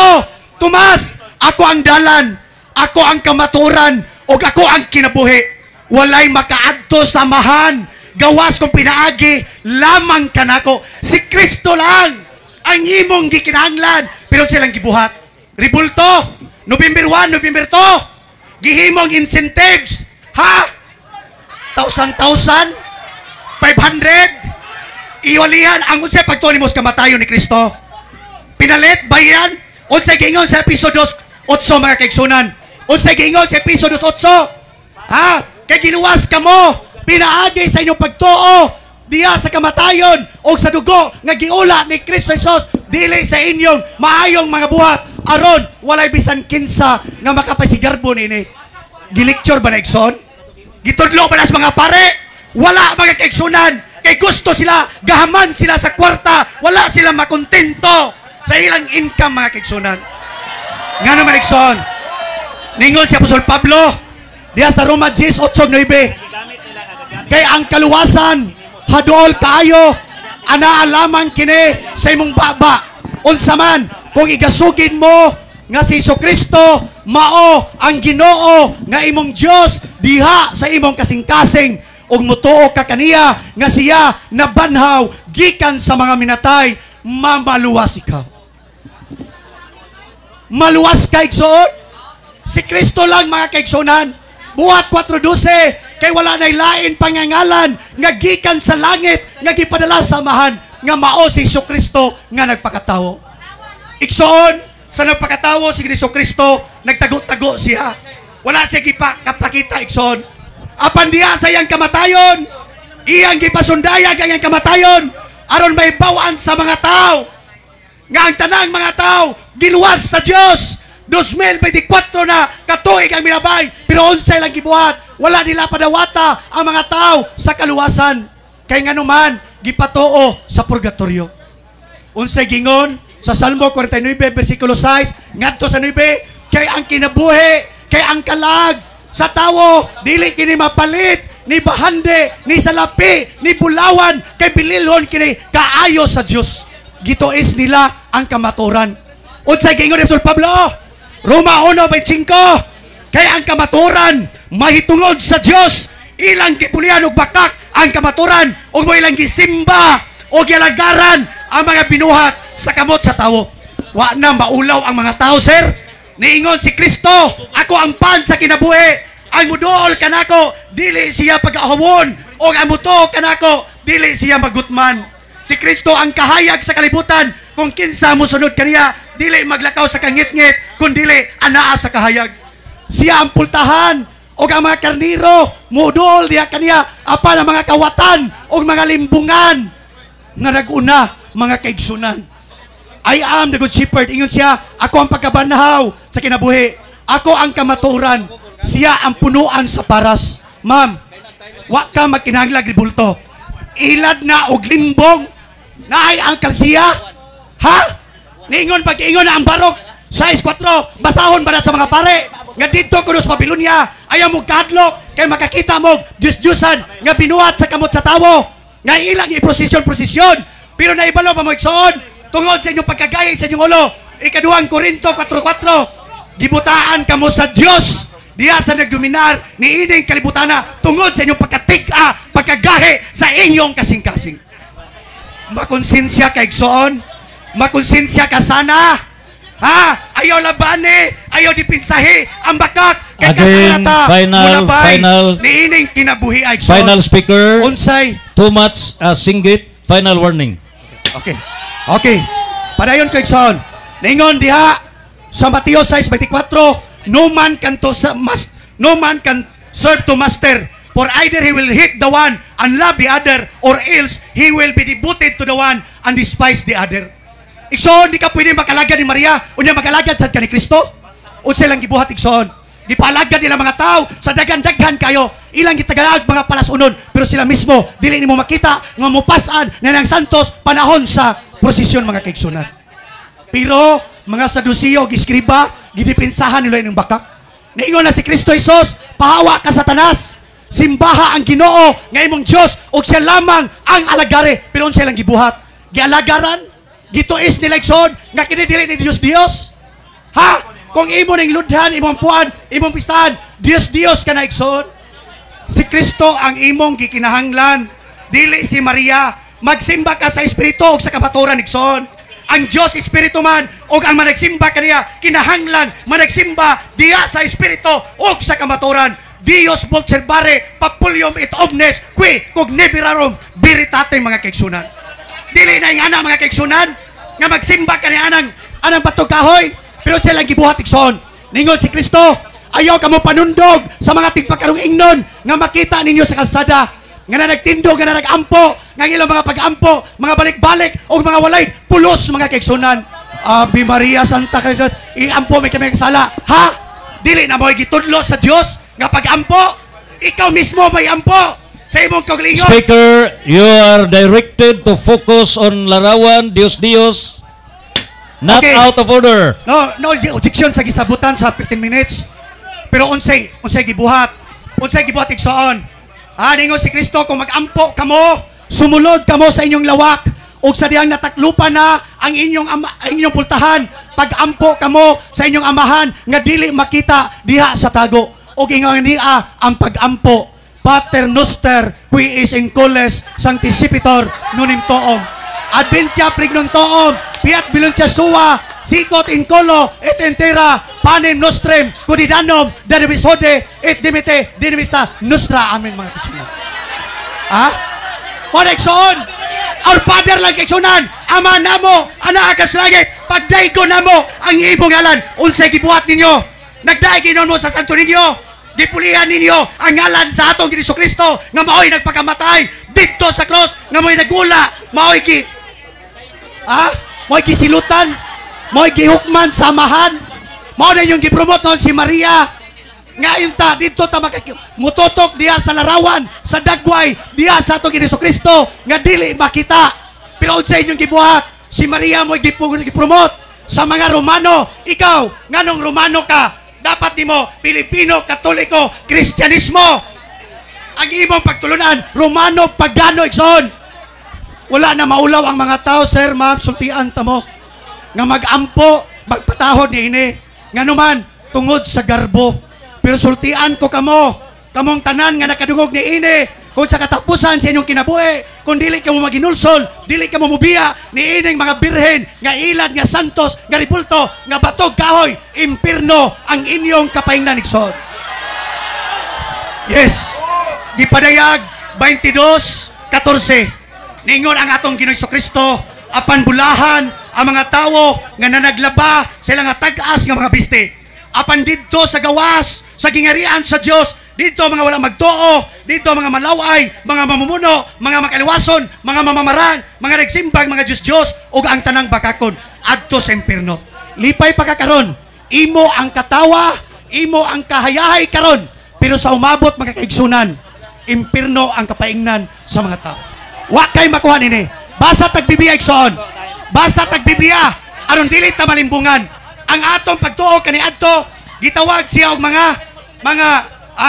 Tomas, ako ang dalan, ako ang kamaturan, o ako ang kinabuhi. Walay makaadto sa amahan. Gawas kong pinaagi, lamang kanako. Si Kristo lang ang imong gikinahanglan, pero silang gibuhat. Ribulto, November 1, November 2, gihimong incentives, ha? 1,000, 500, iwalihan ang unsay pagtuon nimo sa kamatayon ni Kristo. Pinalit bayan unsay giingon sa Episo 2:8 mga kaigsunan. Unsay giingon sa Episo 2:8? Ha? Kay giluwas kamo, pinaagi sa inyong pagtuo diya sa kamatayon o sa dugo nga giula ni Kristo Jesus dili sa inyong maayong mga buhat aron walay bisan kinsa nga makapasigarbo nini. Gilecture ba na igsoon? Gitudlo ba na sa mga pare? Wala mga kaigsunan. Kay gusto sila, gahaman sila sa kwarta, wala sila makontento sa ilang income mga kaigsunan. Nga naman igsoon, ningon si Apostol Pablo diya sa Roma 10:8-9, kay ang kaluwasan hadol kayo anaalaman kini sa imong baba. Unsa man kung igasugin mo nga si Kristo mao ang Ginoo nga imong Dios diha sa imong kasing-kasing, ug mutuo ka kaniya nga siya nabanhaw gikan sa mga minatay, mamaluwas ikaw. maluwas ka igsoon. Si Kristo lang mga kaigsunan. Buhat 4:12 kay wala nay lain pangangalan nga gikan sa langit nga gipadala sa amahan nga mao si Kristo nga nagpakatawo. Igsoon sa nagpakatawo si Kristo, nagtago-tago siya. Wala siya kapakita igsoon. Apan diha sa iyang kamatayon, iyang gipasundayag ang iyang kamatayon aron may bawaan sa mga tao. Nga ang tanang mga tao giluwas sa Dios. 2024 na katuig ang minabay, pero unsay lang gibuhat. Wala nila padawata ang mga tao sa kaluwasan. Kay nganuman gipatuo sa purgatorio. Unsay gingon sa Salmo 49 bersikulo 6 ngadto sa 9, kay ang kinabuhi, kay ang kalag sa tawo dili kini mapalit ni bahande, ni salapi, ni bulawan, kay bililhon kini kaayo sa Dios. Gituis nila ang kamaturan. Unsay gingon ni Apostol Pablo? Roma 1:25, kay ang kamaturan mahitungod sa Dios, ilang gipulian og bakak ang kamaturan ug mo ilang gisimba o gilagaran ang mga binuhat sa kamot sa tawo. Wa na maulaw ang mga tao, sir. Niingon si Kristo, ako ang pan sa kinabuhi. Ang muduol kanako dili siya pag-ahawon, o ang muto kanako dili siya magutman. Si Kristo ang kahayag sa kalibutan. Kung kinsa mo sunod kaniya, dili maglakaw sa kangit-ngit, kundi anaa sa kahayag. Siya ang pultahan o ang mga karniro, mudol diha kaniya apan ang mga kawatan o mga limbungan nga naguna mga kaigsunan. I am the good shepherd. Ingon siya, ako ang pagkabanhaw sa kinabuhi. Ako ang kamaturan. Siya ang punuan sa paras. Ma'am, wa ka magkinahanglag ribulto. Ilad na og limbong naay ang kalsiya. Ha? Niingon pag-ingon na ang barok 6:4, basahon ba na sa mga pare nga dito kuno sa Babilonia ayaw mo kadlok kay makakita mo Diyos-Diyosan nga binuhat sa kamot sa tawo nga ilang i-prosesyon pero naibalo pa mo igsoon tungod sa inyong pagkagaya sa inyong ulo. Ikaduhang Korinto 4:4, gibutaan kamo sa Dios diha sa nagdominar ni ining kalibutana tungod sa inyong pagkagahi sa inyong kasing-kasing. Makonsensya ka igsoon, makonsensya ka sana. Ha? Ayaw labani, ayaw dipinsahi ang bakak kay kasarata final niining kinabuhi ay igsoon. Final speaker. Unsay? Too much singgit. Final warning. Okay. Padayon ko igsoon. Ningon diha sa Mateo 6:24, no man can serve to master, for either he will hate the one and love the other, or else he will be devoted to the one and despise the other. Igsoon, di ka pwede makalagad ni Maria, unya makalagad sad ka ni Kristo. Unsay lang gibuhat igsoon. Gipalagad nila mga tao sa dagan-daghan kayo. Ilang gitagalag mga palasunon, pero sila mismo dili nimo makita nga mopasan na ng santos panahon sa prosesyon mga kaigsunan. Pero mga Saduceo giskriba, gidipinsahan nila ining bakak. Niingon na si Kristo Jesus, pahawa ka Satanas. Simbaha ang Ginoo nga imong Dios ug siya lamang ang alagari. Pero unsay lang gibuhat? Gialagaran, gituis nila igsoon nga kini dili ni Dios. Ha? Kung imo ning ludhan, imong puan, imong pistahan, Dios ka na igsoon. Si Kristo ang imong gikinahanglan, dili si Maria. Magsimba ka sa espiritu ug sa kamaturan igsoon. Ang Dios espiritu man ug ang managsimba kaniya kinahanglan managsimba diya sa espiritu ug sa kamaturan. Dios vult servare papulium et omnes qui cognivirarum veritate mga kaigsunan. Dili na ing ana mga kaigsunan nga magsimba kaniya anang patog kahoy. Pero siya lang gibuhat igsoon. Ningon si Kristo, ayaw ka mo panundog sa mga tigpakarong ingnon nga makita ninyo sa kalsada. Nga na nagtindog, nga na nagampo, nga ilang mga pag-ampo, mga balik-balik, o mga walay, pulos mga kaigsunan. Ave Maria, Santa Cruz, iampo may kami kasala. Ha? Dili na mo'y gitudlo sa Diyos nga pag-ampo. Ikaw mismo may ampo sa imong kaugalingon. Speaker, you are directed to focus on larawan, Dios. Not okay. Out of order. No, objection sa gisabutan sa 15 minutes. Pero unsay gibuhat igsoon. Ningon si Kristo, kung mag-ampo kamo, sumulod kamo sa inyong lawak, ug sa diyang nataklupan na ang inyong pultahan, pag-ampo kamo sa inyong amahan nga dili makita diha sa tago. Ug ingon niya ang pag-ampo, Pater Noster qui is in coles sancticipitor nunim toom. Adventia pregnum toom, piat biluntia suwa, Sigot in colo et entera panem nostrem quotidianum dervisode et dimite dinimista nostra. Amen mga kaigsunan. Ha? Mga kaigsunan, our Father lang kaigsunan, Ama namo, anak akas langit, pagdaigo namo ang imong ngalan, unsay gibuhat ninyo, nagdaiginon mo sa santo ninyo, gipulihan ninyo ang ngalan sa atong Jesucristo nga mao'y nagpakamatay dito sa cross, nga mao'y nagula, mao'y mao'y gisilutan, mao'y gihukman, samahan, mao na yung gipromote noon si Maria, nga inta dito ta mutotok diya sa larawan, sa dagway diya sa atong Jesucristo nga dili makita. Pero sa inyong gibuhat, si Maria mo gipromote sa mga Romano. Ikaw, nganong Romano ka, dapat nimo Pilipino, Katoliko, Kristyanismo. Ang imong pagtulunan, Romano, Pagano, igsoon. Wala na maulaw ang mga tao, sir, ma'am, sultian ta mo. Nga magampo, magpatahod ni ini. Nga naman, tungod sa garbo. Pero sultian ko kamong tanan nga nakadungog ni ini. Kung sa katapusan sa inyong kinabuhi, kung dili ka mo maginulsol, dili ka mo mubiya, ni ining mga birhen, nga ilad, nga santos, nga ribulto, nga batog kahoy, impirno ang inyong kapahingnan igsoon. Yes. Gipadayag 22:14. Ningon ang atong Ginoong Kristo, apan bulahan ang mga tawo nga nanaglaba sa ilang tag-as nga mga biste. Apan didto sa gawas, sa gingarian sa Dios, dito mga walang magtuo, dito mga malaway, mga mamumuno, mga makaliwason, mga mamamarang, mga nagsimbag, mga Diyos-Diyos, o ang tanang bakakon, adto sa impirno. Lipay pagkakaron, imo ang katawa, imo ang kahayahay karon, pero sa umabot mga kaigsunan, impirno ang kapaingnan sa mga tao. Wa kay makuha nini. Basta tagbibiya igsoon. Basta tagbibiya, aron dili ta malimbungan. Ang atong pagtuo kaniadto, gitawag siya og mga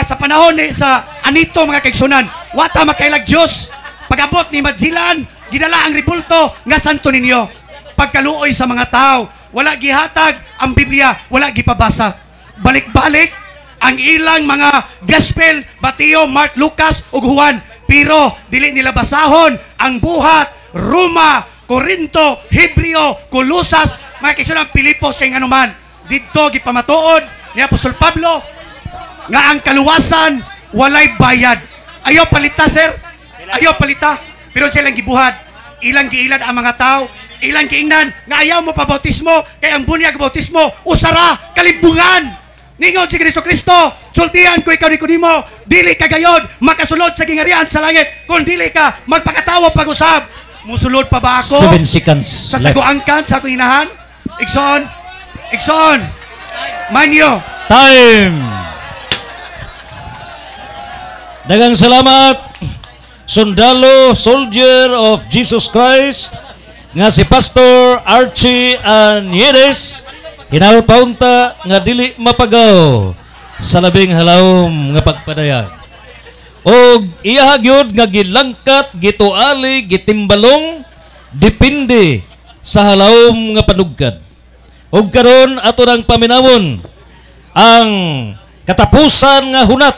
sa panahon ni sa anito mga kaigsunan, wata makailag Diyos. Pag-abot ni Madzilan, gidala ang ribulto nga santo ninyo. Pagkaluoy sa mga tao, wala gihatag ang Biblia, wala gipabasa. Balik-balik ang ilang mga gospel, Mateo, Mark, Lucas ug Juan, pero dili nila basahon ang buhat, Roma, Corinto, Hebreo, Colosas, mga kaigsunan, Pilipos kay nganuman. Dito gipamatuod ni Apostol Pablo nga ang kaluwasan walay bayad. Ayaw palita, sir. Ayaw palita. Pero silang gibuhat. Ilang giilad ang mga tao. Ilang giingnan nga ayaw mo pa bautismo. Kaya ang bunyag bautismo, usara, kalimbungan. Ningon si Kristo, sultihan ko ikaw ni Kunimo, dili ka gayod, makasulod sa gingarian sa langit. Kung dili ka, magpakatawa pag-usab. Musulod pa ba ako? 7 seconds sa saguangkan, sa akong inahan? Igsoon. Manyo. Time. Dagang salamat, sundalo, soldier of Jesus Christ, nga si Pastor Archie Anieres, hinaut-paunta nga dili mapagaw sa labing halawom nga pagpadayag. O iyahagyod nga gilangkat, gituali, gitimbalong, depende sa halawom nga panugkad. O karon ato nang paminawon ang katapusan nga hunat,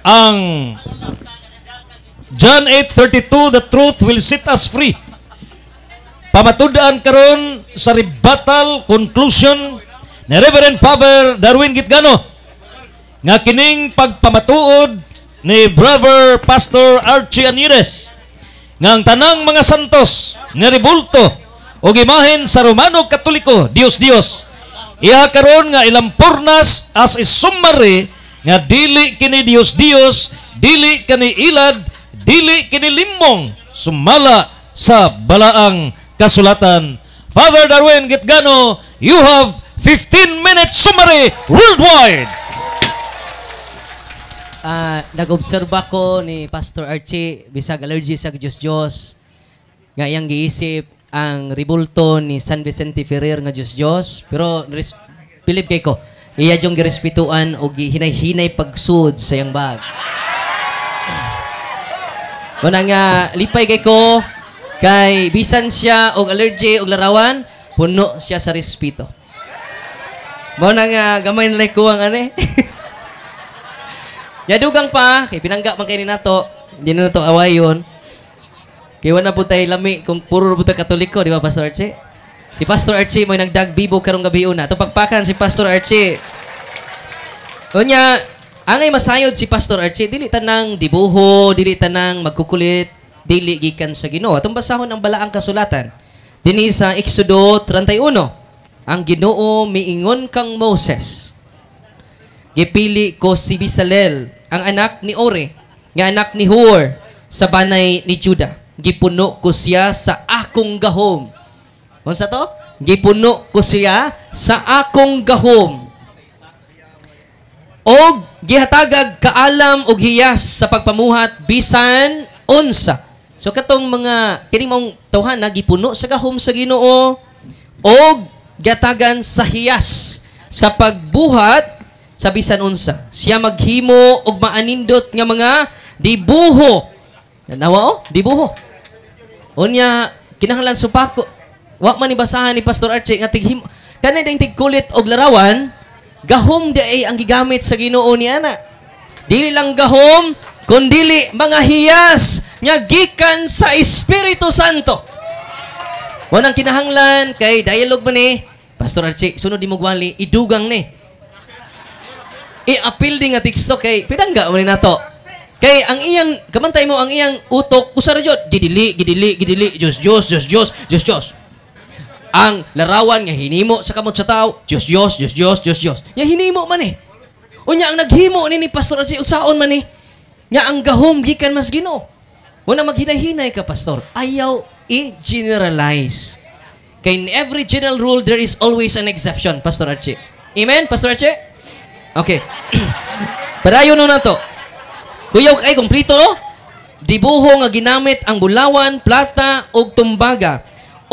ang John 8:32, the truth will set us free. Pamatud-an karon sa rebuttal conclusion ni Reverend Father Darwin Gitgano nga kining pagpamatuod ni Brother Pastor Archie Anieres nga ang tanang mga santos nga ribulto o gimahin sa Romano Katoliko, Dios iya karon nga ilampurnas as is summary nga dili kini Dios, dili kini ilad, dili kini limong, sumala sa balaang kasulatan. Father Darwin Gitgano, you have 15 minutes summary worldwide. Nag-obserba ko ni Pastor Archie, bisag allergy sa Diyos, nga iyang giisip ang ribulto ni San Vicente Ferrer nga Diyos, pero pilip kay ko, iya yung girespetuan o hinay-hinay pagsud sa iyang bag. Muna nga, lipay kay ko, kay bisan siya og allergy og larawan, puno siya sa respeto. Muna nga, gamay na ko ang ane. Yadugang pa, kay pinangga man kay ni nato, hindi na nato awayon. Kaya wala po tayo lami kung puro po tayo Katoliko, di ba, Pastor Archie? Si Pastor Archie mo nagdagbibo karong gabi una. Ito pagpakan si Pastor Archie. Unya, angay masayod si Pastor Archie, dili tanang dibuho, dili tanang magkukulit, dili gikan sa Ginoo. Atong basahon ang balaang kasulatan. Dinhi sa Exodo 31. Ang Ginoo miingon kang Moses. Gipili ko si Bezalel, ang anak ni Ore, nga anak ni Hur, sa banay ni Juda. Gipuno ko siya sa akong gahom. Unsa to? Gipuno ko siya sa akong gahom. Og gihatagag kaalam og hiyas sa pagpamuhat bisan unsa. So katong mga kini mong tawhan na gipuno sa gahom sa Ginoo og giatagan sa hiyas sa pagbuhat sa bisan unsa. Siya maghimo og maanindot nga mga dibuho. Nawa dibuho. Unya kinahanglan supako. Wa man ni basahan ni Pastor Archie nga tighimo. Kanay ding tigkulit og larawan, gahom ay ang gigamit sa Ginoo ni ana. Dili lang gahom, kundili mga hiyas nga gikan sa Espiritu Santo. Wanang kinahanglan kay dialogue man ni Pastor Archie, sunod di mo gwali, idugang ni. I-appeal di nga teksto kay pidangga mo ni nato. Kay ang iyang kamantay mo ang iyang utok usara jud, gidili, Diyos. Ang larawan nga hinimo sa kamot sa tao, Diyos. Ya hinimo man eh. Unya ang naghimo ni Pastor Archie unsaon man eh. Nga ang gahom gikan mas Ginoo. Wala maghinay-hinay ka, Pastor. Ayaw i-generalize. Kay in every general rule there is always an exception, Pastor Archie. Amen, Pastor Archie? Okay. Padayon na to. Kuyaw ay kumplito no? Dibuho nga ginamit ang bulawan, plata ug tumbaga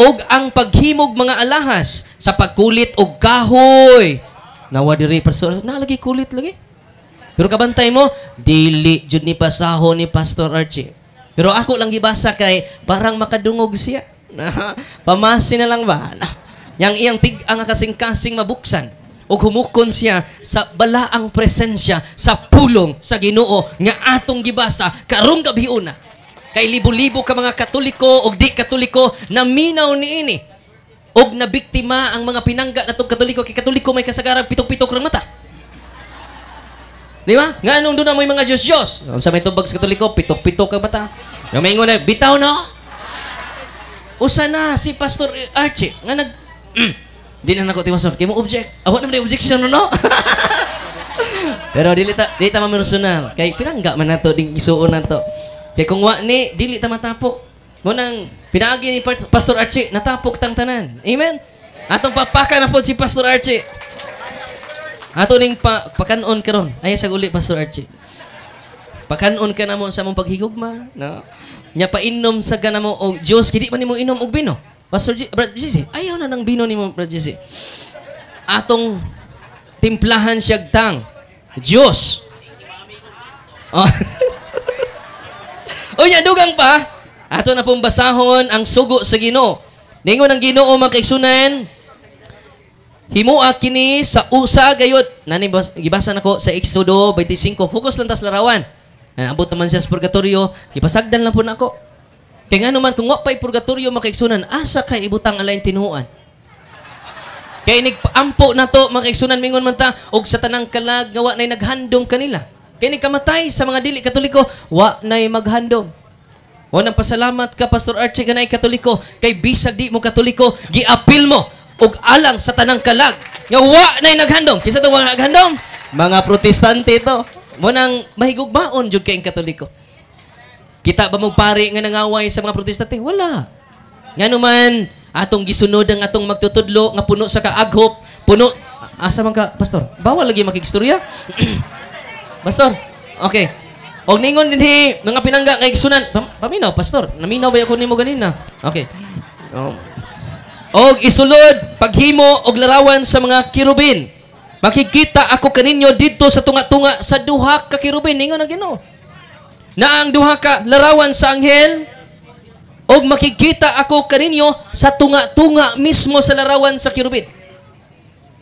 og ang paghimog mga alahas sa pagkulit og kahoy. Nawa diri Pastor, nalagi kulit lagi. Pero kabantay mo, dili jud ni pasaho ni Pastor Archie. Pero ako lang gibasa kay parang makadungog siya. Pamasin na lang ba? Yang iyang tig-ang kasing-kasing mabuksan. O humukon siya sa balaang presensya, sa pulong, sa Ginoo, nga atong gibasa, karong gabi una. Kay libo-libo ka mga Katoliko o di Katoliko na minaw niini. Og nabiktima ang mga pinangga na itong Katoliko. Kay Katoliko may kasagaran pitok-pitok ng mata. Di ba? Nga anong doon na may mga Diyos-Diyos. Sa may tubag sa Katoliko, pitok-pitok ang mata. Yung may ingon na, bitaw na. Usa na si Pastor Archie, nga nag... Di na nako tiwason. Kaya mo object. Awat naman yung objection, no? Pero dili ta personal. Kaya pinangga man nato ding isuon nato. Kaya kung wa ni, dili ta matapok. Munang pinaagi ni Pastor Archie, natapok tang tanan. Amen? Atong papaka na po si Pastor Archie. Ato ning pakanon karon. Ay sa uli Pastor Archie. Pakanon ka na mo sa mong paghigugma, no? Nya painom sa ganamo og Dios, kidi man nimo inom og bino. Pastor Brad Jesse, ayaw na ng bino nimo Brad Jesse. Atong timplahan siya tang Dios. Oh. Unya dugang pa, ato na pong basahon ang sugo sa Ginoo. Ningon ang Ginoo makaigsunan, himua kini sa usa gayud. Nani gibasa nako sa Exodo 25. Focus lang tas larawan. Abot naman siya sa purgatorio, ipasagdan lang po na ako. Kaya nga naman, kung wapay purgatorio makaigsunan, asa kay ibutang alain tinuan. Kaya inigpaampo na to, makaigsunan mingon man ta, og sa tanang kalag, nga wa na'y naghandom kanila. Kaya nikamatay sa mga dili Katoliko, wa na'y maghandom. Wanang pasalamat ka, Pastor Archie, ka na'y Katoliko, kay bisag di mo Katoliko, giapil mo, og alang sa tanang kalag, nga wa na'y naghandom. Kisa itong mga naghandom? Mga protestante to. Wanang mahigugbaon, jud kay Katoliko. Kita ba magpari nga nangaway sa mga protestante? Wala. Nga naman, atong gisunod ang atong magtutudlo, nga puno sa kaaghop, puno, asa man ka, Pastor? Bawal lagi makigstorya? Pastor, okay. O ningon din mga pinangga kay sunan. Paminaw, Pastor. Naminaw ba ako nimo ganina? Okay. Og isulod, paghimo og larawan sa mga kirubin. Makikita ako kaninyo dito sa tunga-tunga sa duha ka kirubin. Ningon na Ginoo. Na ang duha ka larawan sa anghel og makikita ako kaninyo sa tunga-tunga mismo sa larawan sa kirubin.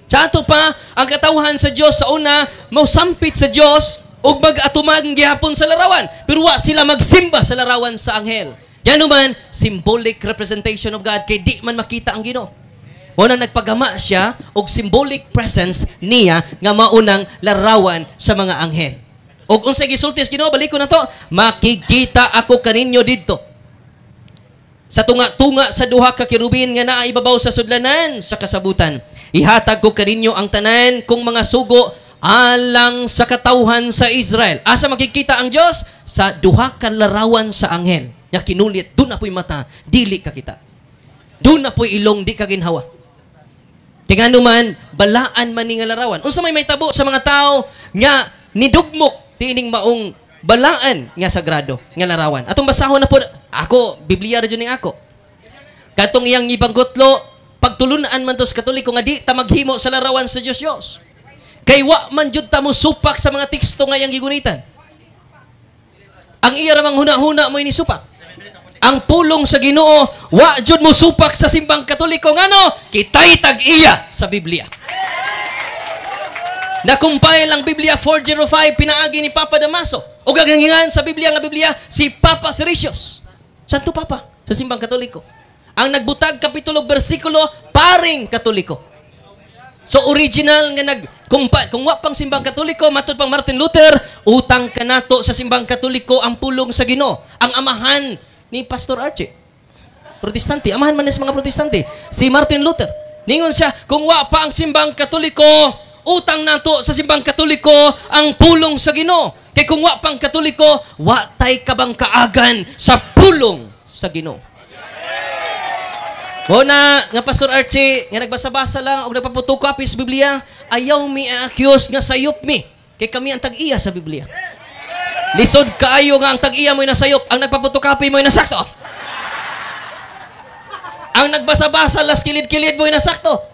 Sa ato pa, ang katawhan sa Dios sa una, mausampit sa Dios og mag-atumag gihapon sa larawan. Pero wa sila magsimba sa larawan sa anghel. Yan naman, symbolic representation of God kay di man makita ang Ginoo. Una nagpagama siya og symbolic presence niya nga maunang larawan sa mga anghel. Og unsay gisulti sa Ginoo, balik ko na to, makikita ako kaninyo didto sa tunga-tunga sa duha ka kirubin nga naa ibabaw sa sudlanan sa kasabutan. Ihatag ko kaninyo ang tanan kung mga sugo alang sa katawhan sa Israel. Asa makikita ang Dios? Sa duha ka larawan sa anghel. Nya kinulit, doon na po'y mata, dili ka kita. Doon na po'y ilong, di ka ginhawa. Tingano man, balaan man ni nga larawan. Unsa may tabo sa mga tao nga nidugmok tining maong balaan nga sagrado nga larawan. Atong basahon na po ako, Biblia ra jud ning ako. Katong iyang gibanggotlo, pagtulunan man to sa Katoliko nga di ta maghimo sa larawan sa Dios. Kay wa man jud ta mo supak sa mga teksto nga iyang gigunitan. Ang iya ramang huna-huna mo ini supak. Ang pulong sa Ginoo wa jud mo supak sa simbang Katoliko ngano? Kitay tag-iya sa Biblia. Nakumpay lang Biblia 405 pinaagi ni Papa Damaso. O gagangingan sa Biblia nga Biblia si Papa Siricios. Santo Papa sa simbang Katoliko. Ang nagbutag kapitulo bersikulo paring Katoliko. So original nga nagkumpay kung wa pang simbang Katoliko matud pang Martin Luther, utang kanato sa simbang Katoliko ang pulong sa Ginoo. Ang amahan ni Pastor Archie. Protestante, amahan man sa mga protestante. Si Martin Luther. Ningon siya, kung wa pa ang simbang Katoliko, utang nato sa simbang Katoliko ang pulong sa Ginoo. Kay kung wa pang Katoliko, wa tay kabang kaagan sa pulong sa Ginoo. Una, nga Pastor Archie, nga nagbasa-basa lang o nagpaputukap sa Biblia, ayaw mi akyos nga sayop mi. Kay kami ang tag-iya sa Biblia. Lisod kaayo nga ang tag-iya mo'y nasayop, ang nagpaputukapi mo'y nasakto. Ang nagbasa-basa las kilid-kilid mo'y nasakto.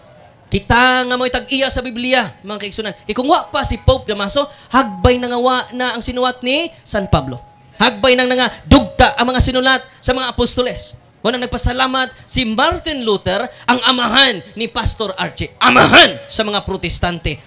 Kita nga mo'y tag-iya sa Biblia, mga kaigsunan. Kaya kung wa pa si Pope Damaso, hagbay nangawa na ang sinuwat ni San Pablo. Hagbay nang nga dugta ang mga sinulat sa mga apostoles. Unang nagpasalamat si Martin Luther, ang amahan ni Pastor Archie. Amahan sa mga protestante.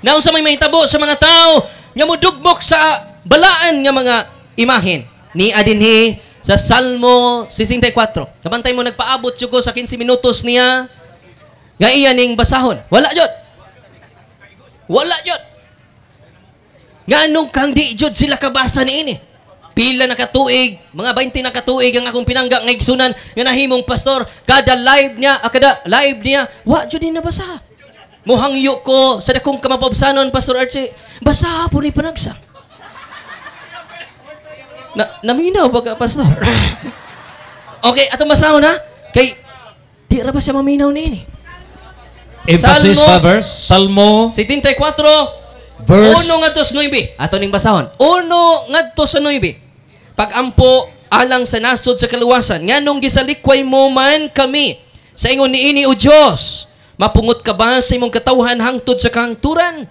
Naon sa may mahitabo sa mga tao, nga mudugmok sa balaan nga mga imahen. Ni adinhi sa Salmo 64. Kabantay mo nagpaabot ko sa 15 minutos niya nga iya ning basahon. Wala jud. Wala jud. Nganong kang di jud sila kabasa niini. Pila na katuig, mga 20 na katuig ang akong pinangga nga igsunan nga nahimong pastor, kada live niya, wa jud din nabasa. Muhangyo ko sa dakong kamapabsanon, Pastor Archie, basa po ni panagsa. Naminaw ba ka, Pastor? Okay, atong basahon ha? Kay, di ra ba siya maminaw ni ini? Emphasis pa verse. Salmo 74, verse 1 ngadto sa 9. Ato ning basahon. 1 ngadto sa 9. Pag-ampo alang sa nasod sa kaluwasan, nganong gisalikway mo man kami sa ingon niini o Dios. Mapungot ka ba sa imong katawhan hangtod sa kahangturan?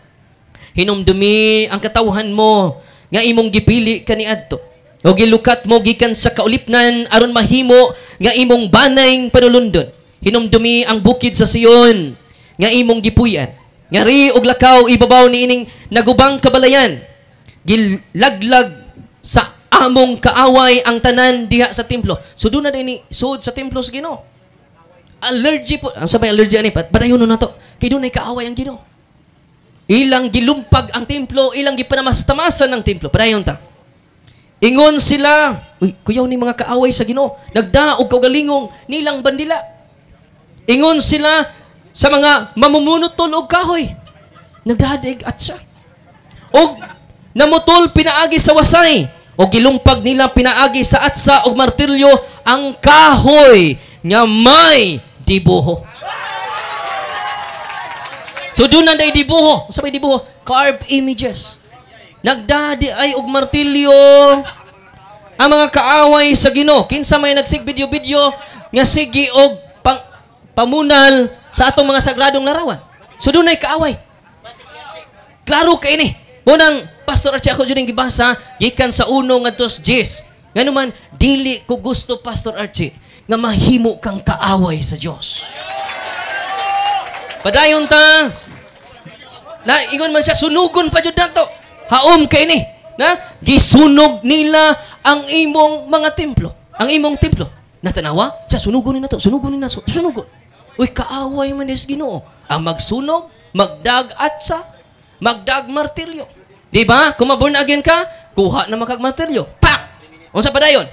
Hinumdumi ang katawhan mo nga imong gipili kaniadto. O gilukat mo gikan sa kaulipnan aron mahimo nga imong banayng panulundon. Hinumdumi ang bukid sa Sion nga imong gipuy-an. Ngari og lakaw ibabaw niining nagubang kabalayan. Gilaglag sa among kaaway ang tanan diha sa templo. So doon na din sud sa templo sa Ginoo. Allergy po. Ang sabay allergy ani padayon na to. Kay doon ay kaaway ang Ginoo. Ilang gilumpag ang templo, ilang gipanamastamasan ng templo. Padayon ta. Ingon sila, uy, kuyaw ni mga kaaway sa Ginoo. Nagdaog kaugalingong nilang bandila. Ingon sila sa mga mamumunutol og kahoy. Nagdadig at siya. Og namutol pinaagi sa wasay. O gilumpag nila pinaagi sa atsa og martilyo ang kahoy nga may dibuho. So doon na day dibuho. Sa may dibuho? Carved images. Nagdadi ay og martilyo ang mga kaaway sa Ginoo. Kinsa may nagsig video-video nga sige og pamunal sa atong mga sagradong larawan. So doon ay kaaway. Klaro kay ni. Munang Pastor Archie ako dyan yung gibasa, gikan sa 1 ngadto sa 10. Nga naman, dili ko gusto, Pastor Archie, nga mahimo kang kaaway sa Diyos. Padayon ta, na ingon man siya, sunugon pa dyan nato. Haom kay ni. Na, gisunog nila ang imong mga templo. Ang imong templo. Natanawa? Siya, sunugon na to. Sunugon na to. Sunugon. Uy, kaaway man is Ginoo. Ang magsunog, magdag-atsa, magdag-martilyo. Di ba? Kung maborn again ka, kuha na makag-martilyo. Pak! Unsa pa dayon?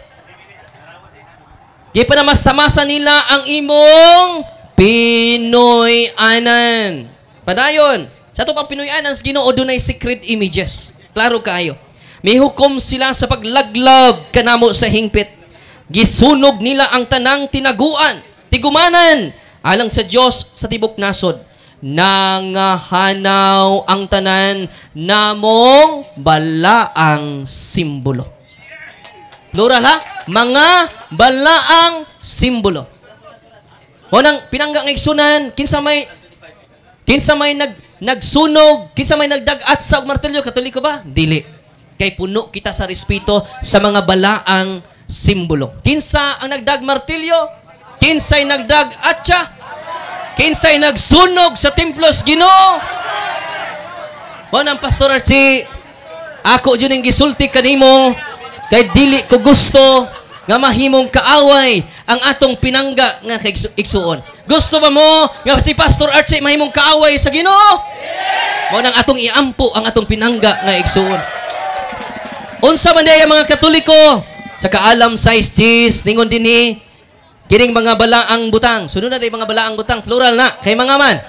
Di pa na mas tamasa nila ang imong Pinoy-anan. Padayon, sa ito pang Pinoy-anan, Ginoo dunay secret images. Klaro kayo. May hukom sila sa paglaglab kanamo sa hingpit. Gisunog nila ang tanang tinaguan, tigumanan, alang sa Dios sa tibok nasod. Nangahanaw ang tanan namong balaang simbolo. Plural ha? Mga balaang simbolo. Unang pinangga ng igsunan, kinsa may nagsunog, kinsa may nagdagat sa martilyo, Katoliko ba? Dili. Kay puno kita sa respeto sa mga balaang simbolo. Kinsa ang nagdag martilyo? Kinsay nagdag atsa? Kinsay nagsunog sa templos Ginoo? Unang Pastor Archie, ako dyan yung gisulti kanimo, kay dili ko gusto nga mahimong kaaway ang atong pinangga nga igsuon. Gusto ba mo nga si Pastor Archie mahimong kaaway sa Ginoo? Mo nang atong iampo ang atong pinangga nga igsuon. Unsa man daya mga Katoliko sa kaalam size cheese ningon dinhi kining mga balaang butang. Sunod na day mga balaang butang, plural na kay mga man.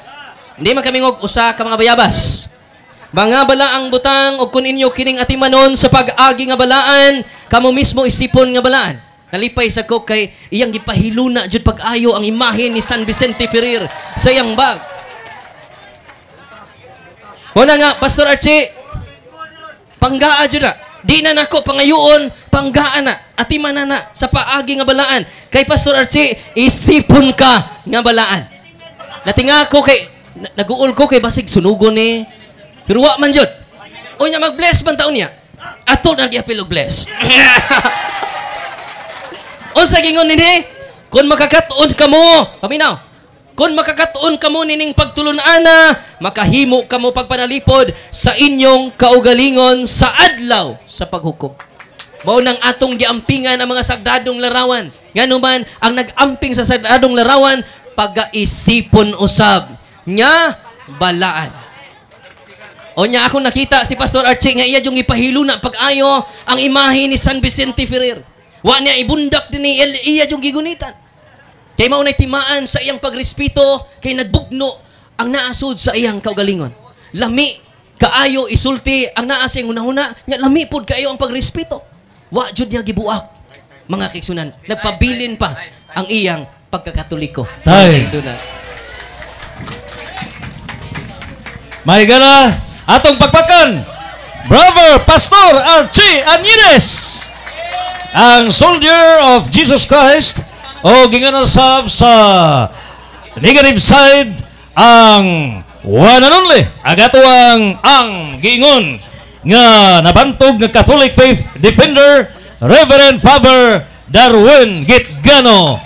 Hindi man kami ngog usa ka mga bayabas. Mga balaang butang og kun inyo kining atimanon sa pag-agi nga balaan, kamo mismo isipon nga balaan. Nalipay sa ko kay iyang gipahiluna jud pag-ayo ang imahe ni San Vicente Ferrer sa iyang bag. Una nga Pastor Archie, panggaa jud na. Di na nako pangayoon, panggaan na, atiman na sa paagi nga balaan. Kay Pastor Archie, isipon ka nga balaan. Natinga ko kay naguol ko kay basig sunugon ni. Pero wa man jud. O nya mag-bless man taon niya. Ato na giapil og bless. Unsa gingon nini? Kun makakatuon kamo, paminaw. Kun makakatuon kamo nining pagtulon-ana, makahimo kamo pagpanalipod sa inyong kaugalingon sa adlaw sa paghukom. Mao nang atong giampingan ang mga sagradong larawan. Nganuman ang nag-amping sa sagradong larawan pagaisipon usab nya balaan. O niya ako nakita si Pastor Archie nga iya yung ipahiluna pag-ayo ang imahe ni San Vicente Ferrer. Wa niya ibundak din iya yung gigunitan. Kay mao nay timaan sa iyang pagrespeto kay nagbugno ang naasud sa iyang kaugalingon. Lami kaayo isulti ang naa sa iyang hunahuna, nya lami pod kaayo ang pagrespeto. Wa jud niya gibuak. Mga kaigsunan, nagpabilin pa ang iyang pagkakatoliko. Tay. May gala atong pagpakan, Brother Pastor Archie Anyides, ang soldier of Jesus Christ, o ginganasab sa negative side ang one and only agatuang ang giingon nga nabantog nga Catholic faith defender, Reverend Father Darwin Gitgano